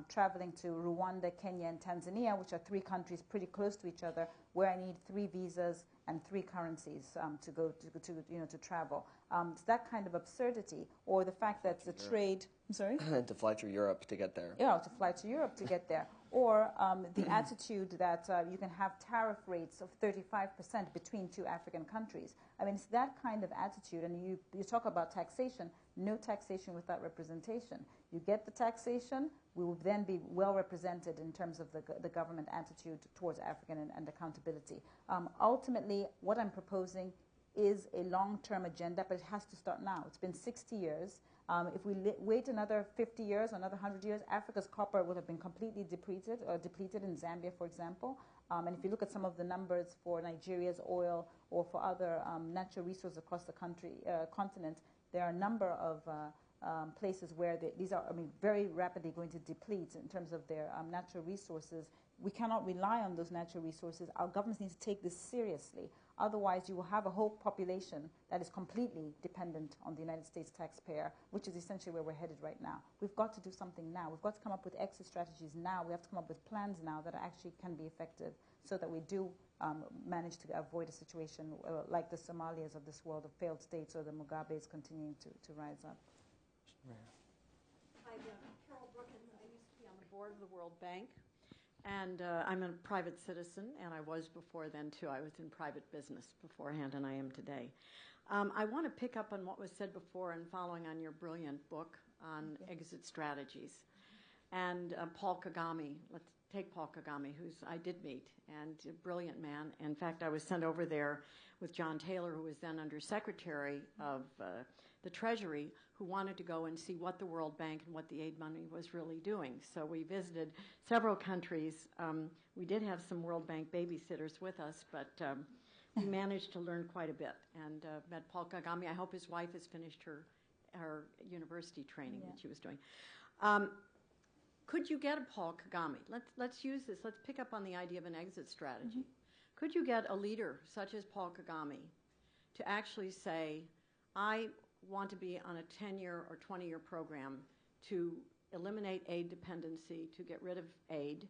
traveling to Rwanda, Kenya, and Tanzania, which are 3 countries pretty close to each other, where I need 3 visas and 3 currencies to go to travel. It's that kind of absurdity, or the fact that the trade. I'm sorry. To fly through Europe to get there. Yeah, to fly to Europe to get there. Or the attitude that you can have tariff rates of 35% between 2 African countries. I mean, it's that kind of attitude. And you talk about taxation, no taxation without representation. You get the taxation, we will then be well represented in terms of the government attitude towards African and accountability. Ultimately, what I'm proposing is a long-term agenda, but it has to start now. It's been 60 years. If we wait another 50 years, another 100 years, Africa's copper would have been completely depleted in Zambia, for example. And if you look at some of the numbers for Nigeria's oil or for other natural resources across the continent, there are a number of places where these are, very rapidly going to deplete in terms of their natural resources. We cannot rely on those natural resources. Our governments need to take this seriously. Otherwise, you will have a whole population that is completely dependent on the United States taxpayer, which is essentially where we're headed right now. We've got to do something now. We've got to come up with exit strategies now. We have to come up with plans now that actually can be effective so that we do manage to avoid a situation like the Somalias of this world, of failed states, or the Mugabes continuing to rise up. Hi, Carol Brookins. I used to be on the board of the World Bank. And I'm a private citizen, and I was before then, too. I was in private business beforehand, and I am today. I want to pick up on what was said before and following on your brilliant book on exit strategies. And Paul Kagame, let's take Paul Kagame, who I did meet, and a brilliant man. In fact, I was sent over there with John Taylor, who was then Under Secretary of the Treasury, who wanted to go and see what the World Bank and what the aid money was really doing. So we visited several countries. We did have some World Bank babysitters with us, but we managed to learn quite a bit and met Paul Kagame. I hope his wife has finished her university training that she was doing. Could you get a Paul Kagame? Let's use this. Let's pick up on the idea of an exit strategy. Could you get a leader such as Paul Kagame to actually say, I want to be on a 10-year or 20-year program to eliminate aid dependency, to get rid of aid,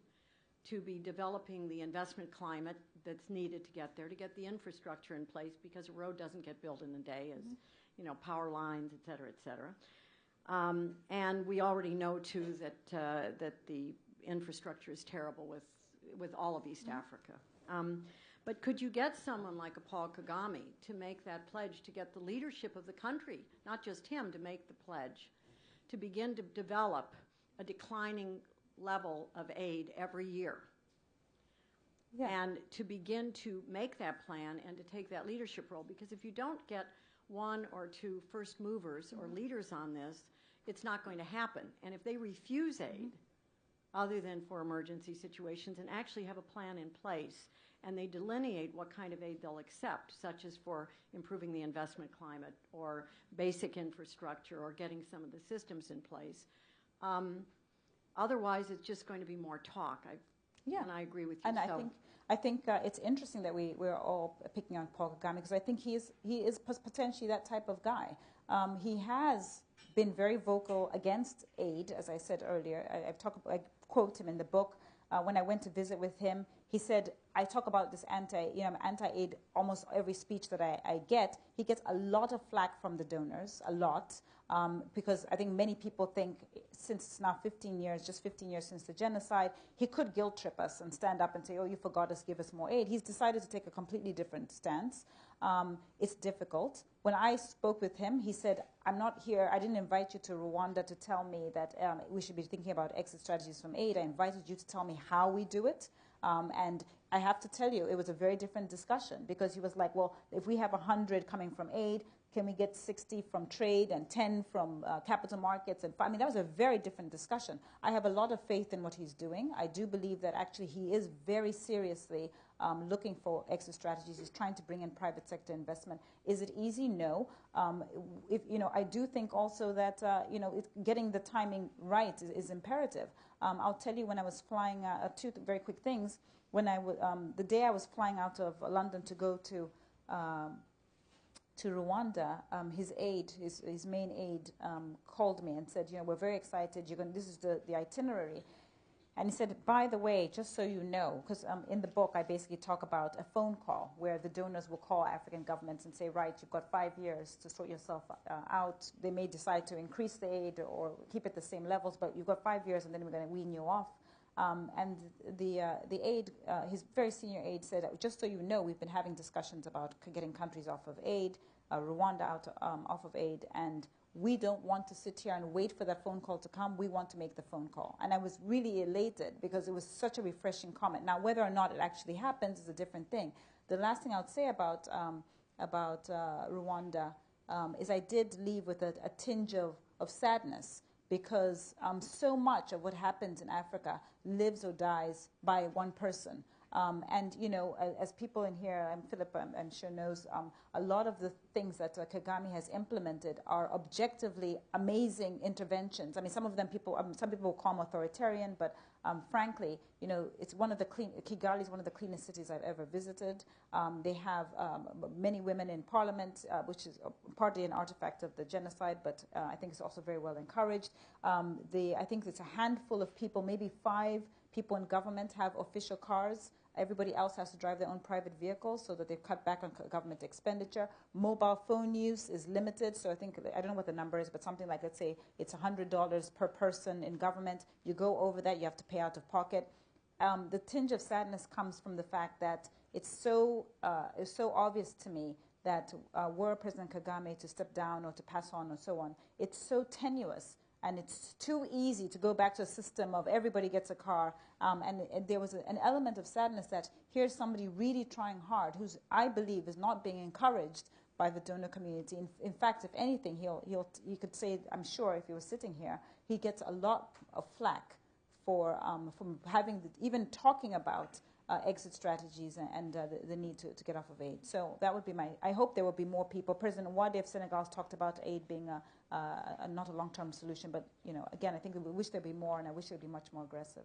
to be developing the investment climate that's needed to get there, to get the infrastructure in place, because a road doesn't get built in a day, as power lines, et cetera, et cetera. And we already know, too, that the infrastructure is terrible with all of East Africa. But could you get someone like a Paul Kagame to make that pledge, to get the leadership of the country, not just him, to make the pledge, to begin to develop a declining level of aid every year? And to begin to make that plan and to take that leadership role? Because if you don't get one or two first movers or leaders on this, it's not going to happen. And if they refuse aid, other than for emergency situations, and actually have a plan in place, and they delineate what kind of aid they'll accept, such as for improving the investment climate or basic infrastructure or getting some of the systems in place. Otherwise, it's just going to be more talk. And I agree with you. And I think it's interesting that we're all picking on Paul Kagame, because I think he is potentially that type of guy. He has been very vocal against aid, as I said earlier. I quote him in the book. When I went to visit with him, he said, I talk about this anti-aid almost every speech that I get. He gets a lot of flack from the donors, a lot, because I think many people think since it's now 15 years, just 15 years since the genocide, he could guilt trip us and stand up and say, oh, you forgot us, give us more aid. He's decided to take a completely different stance. It's difficult. When I spoke with him, he said, I'm not here, I didn't invite you to Rwanda to tell me that we should be thinking about exit strategies from aid. I invited you to tell me how we do it. And I have to tell you, it was a very different discussion, because he was like, well, if we have 100 coming from aid, can we get 60 from trade and 10 from capital markets? And I mean, that was a very different discussion. I have a lot of faith in what he's doing. I do believe that actually he is very seriously looking for exit strategies. He's trying to bring in private sector investment. Is it easy? No. I do think also that getting the timing right is imperative. I'll tell you, when I was flying, two very quick things. When the day I was flying out of London to go to Rwanda, his main aide, called me and said, we're very excited. This is the itinerary. And he said, by the way, just so you know, because in the book I basically talk about a phone call where the donors will call African governments and say, right, you've got 5 years to sort yourself out. They may decide to increase the aid or keep it the same levels, but you've got 5 years and then we're going to wean you off. And the aide, his very senior aide, said, just so you know, we've been having discussions about getting countries off of aid, Rwanda off of aid, and we don't want to sit here and wait for that phone call to come. We want to make the phone call. And I was really elated because it was such a refreshing comment. Now, whether or not it actually happens is a different thing. The last thing I would say about Rwanda is I did leave with a tinge of sadness, because so much of what happens in Africa lives or dies by one person. As people in here, Philip, I'm sure knows, a lot of the things that Kagame has implemented are objectively amazing interventions. I mean, some of them some people will call them authoritarian, but Frankly, it's one of the Kigali is one of the cleanest cities I've ever visited. They have many women in parliament, which is partly an artifact of the genocide, but I think it's also very well encouraged. I think it's a handful of people, maybe 5 people in government have official cars. Everybody else has to drive their own private vehicles, so that they've cut back on government expenditure. Mobile phone use is limited, so I don't know what the number is, but something like, let's say it's $100 per person in government. You go over that, you have to pay out of pocket. The tinge of sadness comes from the fact that it's so obvious to me that were President Kagame to step down or to pass on or so on, it's so tenuous. And it's too easy to go back to a system of everybody gets a car. And there was an element of sadness that here's somebody really trying hard, who's, I believe, is not being encouraged by the donor community. In fact, if anything, you could say, I'm sure, if he was sitting here, he gets a lot of flack from having even talking about exit strategies and the need to get off of aid. So that would be I hope there will be more people. President Wade of Senegal has talked about aid being not a long-term solution, but again, I think we wish there'd be more, and I wish it would be much more aggressive.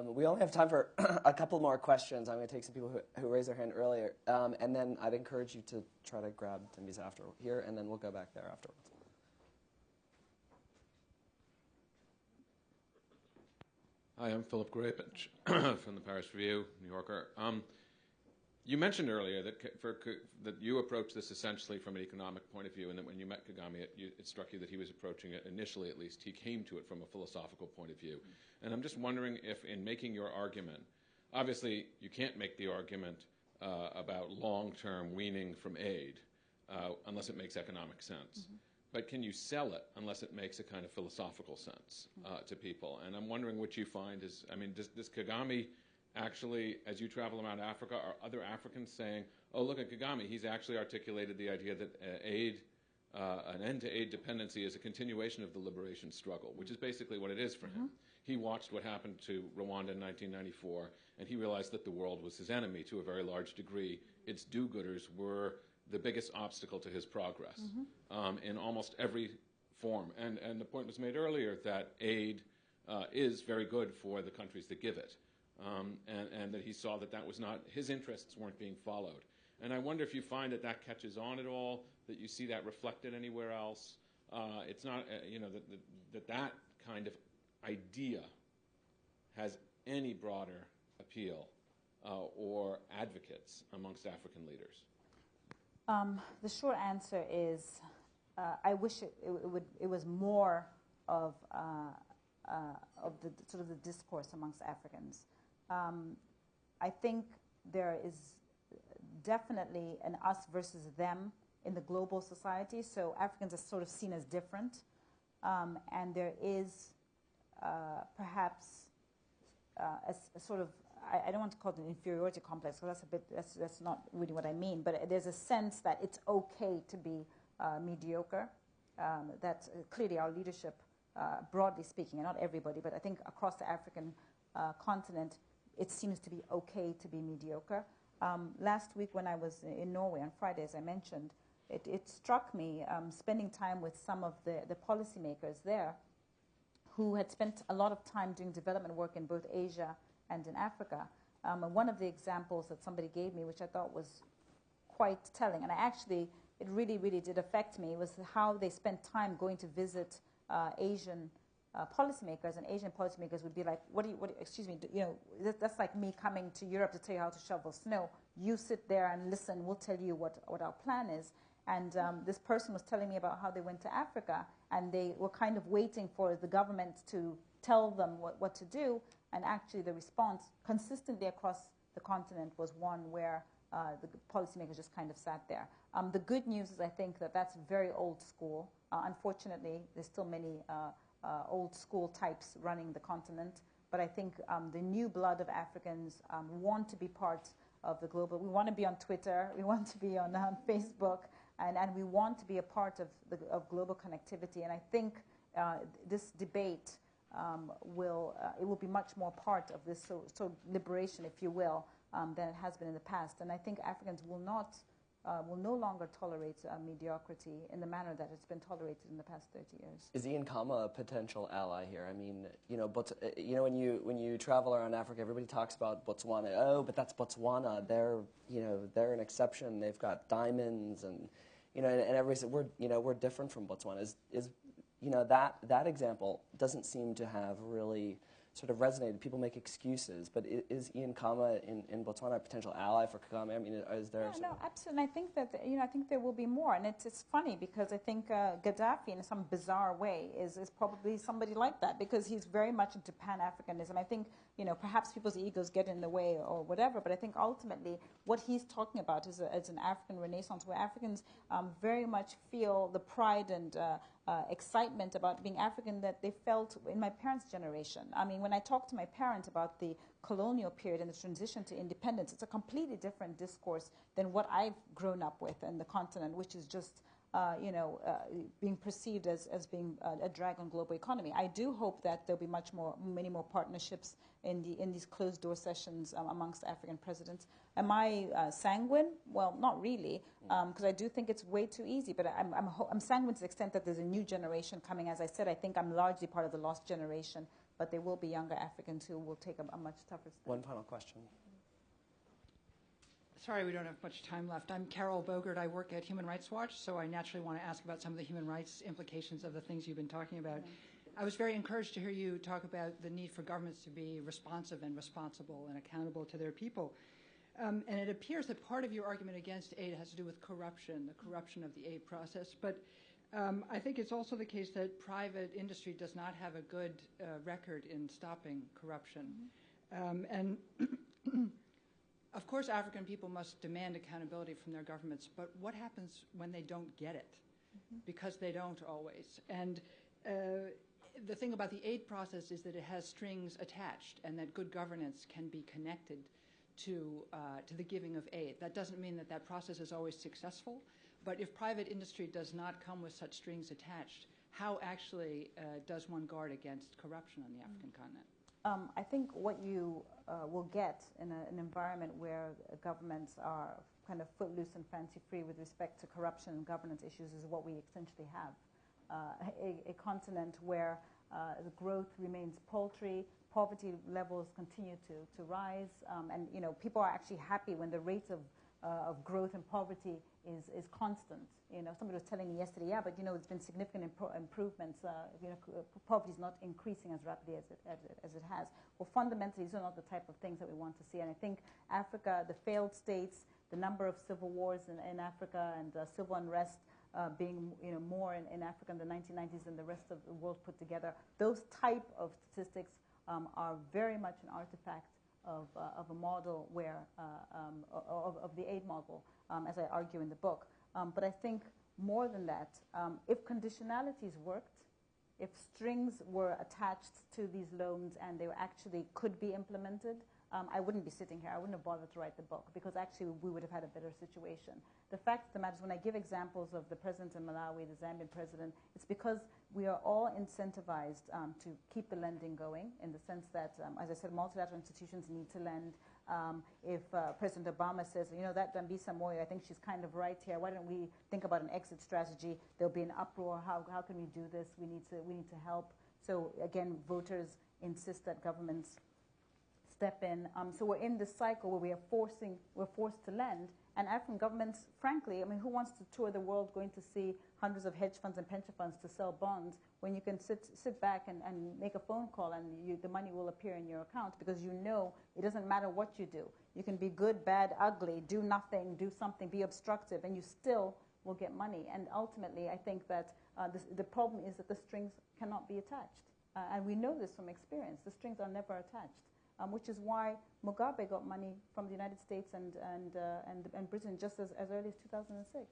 We only have time for a couple more questions. I'm going to take some people who raised their hand earlier, and then I'd encourage you to try to grab Dambisa after here, and then we'll go back there afterwards. Hi, I'm Philip Grapich from the Paris Review, New Yorker. You mentioned earlier that you approach this essentially from an economic point of view, and that when you met Kagame, it struck you that he was approaching it, initially at least, he came to it from a philosophical point of view. And I'm just wondering if, in making your argument, obviously you can't make the argument about long-term weaning from aid unless it makes economic sense. Mm-hmm. But can you sell it unless it makes a kind of philosophical sense to people? And I'm wondering what you find is, does Kagame actually, as you travel around Africa, are other Africans saying, oh, look at Kagame, he's actually articulated the idea that an end to aid dependency is a continuation of the liberation struggle, which is basically what it is for him. He watched what happened to Rwanda in 1994, and he realized that the world was his enemy to a very large degree. Its do-gooders were the biggest obstacle to his progress in almost every form. And the point was made earlier that aid is very good for the countries that give it, and that he saw that was not, his interests weren't being followed. And I wonder if you find that catches on at all, that you see that reflected anywhere else. It's not, that kind of idea has any broader appeal or advocates amongst African leaders. The short answer is, I wish it was more of the sort of the discourse amongst Africans. I think there is definitely an us versus them in the global society. So Africans are sort of seen as different, and there is perhaps a sort of, I don't want to call it an inferiority complex, because that's not really what I mean, but there's a sense that it's okay to be mediocre. That clearly our leadership, broadly speaking, and not everybody, but I think across the African continent, it seems to be okay to be mediocre. Last week when I was in Norway on Friday, as I mentioned, it struck me spending time with some of the policymakers there who had spent a lot of time doing development work in both Asia and in Africa. And one of the examples that somebody gave me, which I thought was quite telling, and it really, really did affect me, was how they spent time going to visit Asian policymakers, and Asian policymakers would be like, excuse me, that's like me coming to Europe to tell you how to shovel snow. You sit there and listen, we'll tell you what our plan is. And this person was telling me about how they went to Africa, and they were kind of waiting for the government to tell them what to do, and actually the response consistently across the continent was one where the policymakers just kind of sat there. The good news is I think that's very old school. Unfortunately, there's still many old school types running the continent, but I think the new blood of Africans want to be part of the global. We want to be on Twitter, we want to be on Facebook, and we want to be a part of global connectivity. And I think this debate will be much more part of this so liberation, if you will, than it has been in the past. And I think Africans will not will no longer tolerate mediocrity in the manner that it's been tolerated in the past 30 years. Is Ian Kama a potential ally here? I mean, but when you travel around Africa, everybody talks about Botswana. Oh, but that's Botswana. They're an exception. They've got diamonds, and and everybody said we're different from Botswana. That example doesn't seem to have really sort of resonated. People make excuses, but is Ian Kama in Botswana a potential ally for Kagame? I mean, is there? Yeah, no, absolutely. And I think that I think there will be more, and it's funny because I think Gaddafi, in some bizarre way, is probably somebody like that because he's very much into Pan-Africanism. I think perhaps people's egos get in the way or whatever, but I think ultimately what he's talking about is an African Renaissance where Africans very much feel the pride and excitement about being African that they felt in my parents' generation. I mean, when I talk to my parents about the colonial period and the transition to independence, it's a completely different discourse than what I've grown up with in the continent, which is just being perceived as being a drag on global economy. I do hope that there'll be many more partnerships in these closed door sessions amongst African presidents. Am I sanguine? Well, not really, because I do think it's way too easy. But I'm sanguine to the extent that there's a new generation coming. As I said, I think I'm largely part of the lost generation, but there will be younger Africans who will take a much tougher step. One final question. Sorry, we don't have much time left. I'm Carol Bogert. I work at Human Rights Watch, so I naturally want to ask about some of the human rights implications of the things you've been talking about. I was very encouraged to hear you talk about the need for governments to be responsive and responsible and accountable to their people. And it appears that part of your argument against aid has to do with corruption, the corruption of the aid process. But I think it's also the case that private industry does not have a good record in stopping corruption. And of course, African people must demand accountability from their governments, but what happens when they don't get it? Because they don't always. And the thing about the aid process is that it has strings attached and that good governance can be connected to the giving of aid. That doesn't mean that that process is always successful, but if private industry does not come with such strings attached, how actually does one guard against corruption on the African continent? I think what you will get in an environment where governments are kind of footloose and fancy-free with respect to corruption and governance issues is what we essentially have. A continent where the growth remains paltry, poverty levels continue to rise, and people are actually happy when the rate of growth and poverty is constant. Somebody was telling me yesterday, yeah, but there's been significant improvements. Poverty is not increasing as rapidly as it has. Well, fundamentally, these are not the type of things that we want to see. And I think Africa, the failed states, the number of civil wars in Africa, and civil unrest being more in Africa in the 1990s than the rest of the world put together, those type of statistics are very much an artifact of a model where of the aid model, as I argue in the book. But I think more than that, if conditionalities worked, if strings were attached to these loans and they actually could be implemented, I wouldn't be sitting here. I wouldn't have bothered to write the book because actually we would have had a better situation. The fact of the matter is when I give examples of the president in Malawi, the Zambian president, it's because we are all incentivized to keep the lending going in the sense that, as I said, multilateral institutions need to lend. If President Obama says, that Dambisa Moyo, I think she's kind of right here. Why don't we think about an exit strategy? There'll be an uproar. How can we do this? We need to help. So again, voters insist that governments step in. So we're in this cycle where we're forced to lend. And African governments, frankly, who wants to tour the world going to see hundreds of hedge funds and pension funds to sell bonds when you can sit back and make a phone call and the money will appear in your account because it doesn't matter what you do. You can be good, bad, ugly, do nothing, do something, be obstructive, and you still will get money. And ultimately, I think that the problem is that the strings cannot be attached. And we know this from experience. The strings are never attached. Which is why Mugabe got money from the United States and Britain just as early as 2006.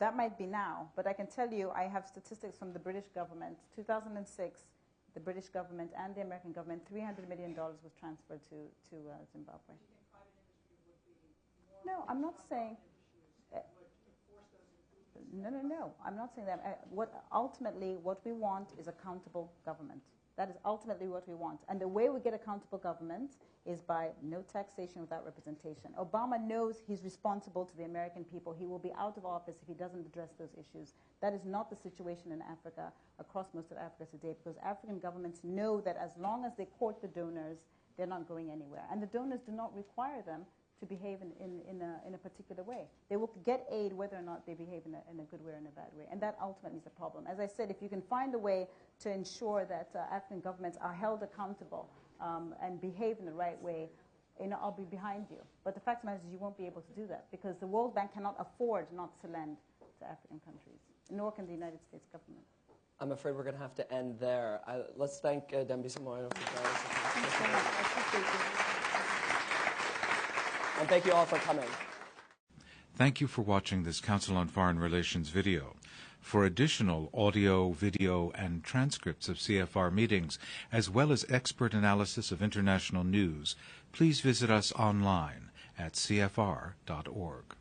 That might be now, but I can tell you I have statistics from the British government. 2006, the British government and the American government, $300 million was transferred to Zimbabwe. No, I'm not saying... No. I'm not saying that. Ultimately, what we want is accountable government. That is ultimately what we want. And the way we get accountable government is by no taxation without representation. Obama knows he's responsible to the American people. He will be out of office if he doesn't address those issues. That is not the situation in Africa, across most of Africa today, because African governments know that as long as they court the donors, they're not going anywhere. And the donors do not require them to behave in a particular way. They will get aid whether or not they behave in a good way or in a bad way. And that ultimately is the problem. As I said, if you can find a way to ensure that African governments are held accountable and behave in the right way, I'll be behind you. But the fact of the matter is you won't be able to do that because the World Bank cannot afford not to lend to African countries, nor can the United States government. I'm afraid we're going to have to end there. Let's thank Dambisa Moyo for joining us. Thank you so much. I appreciate you. And thank you all for coming. Thank you for watching this Council on Foreign Relations video. For additional audio, video, and transcripts of CFR meetings, as well as expert analysis of international news, please visit us online at cfr.org.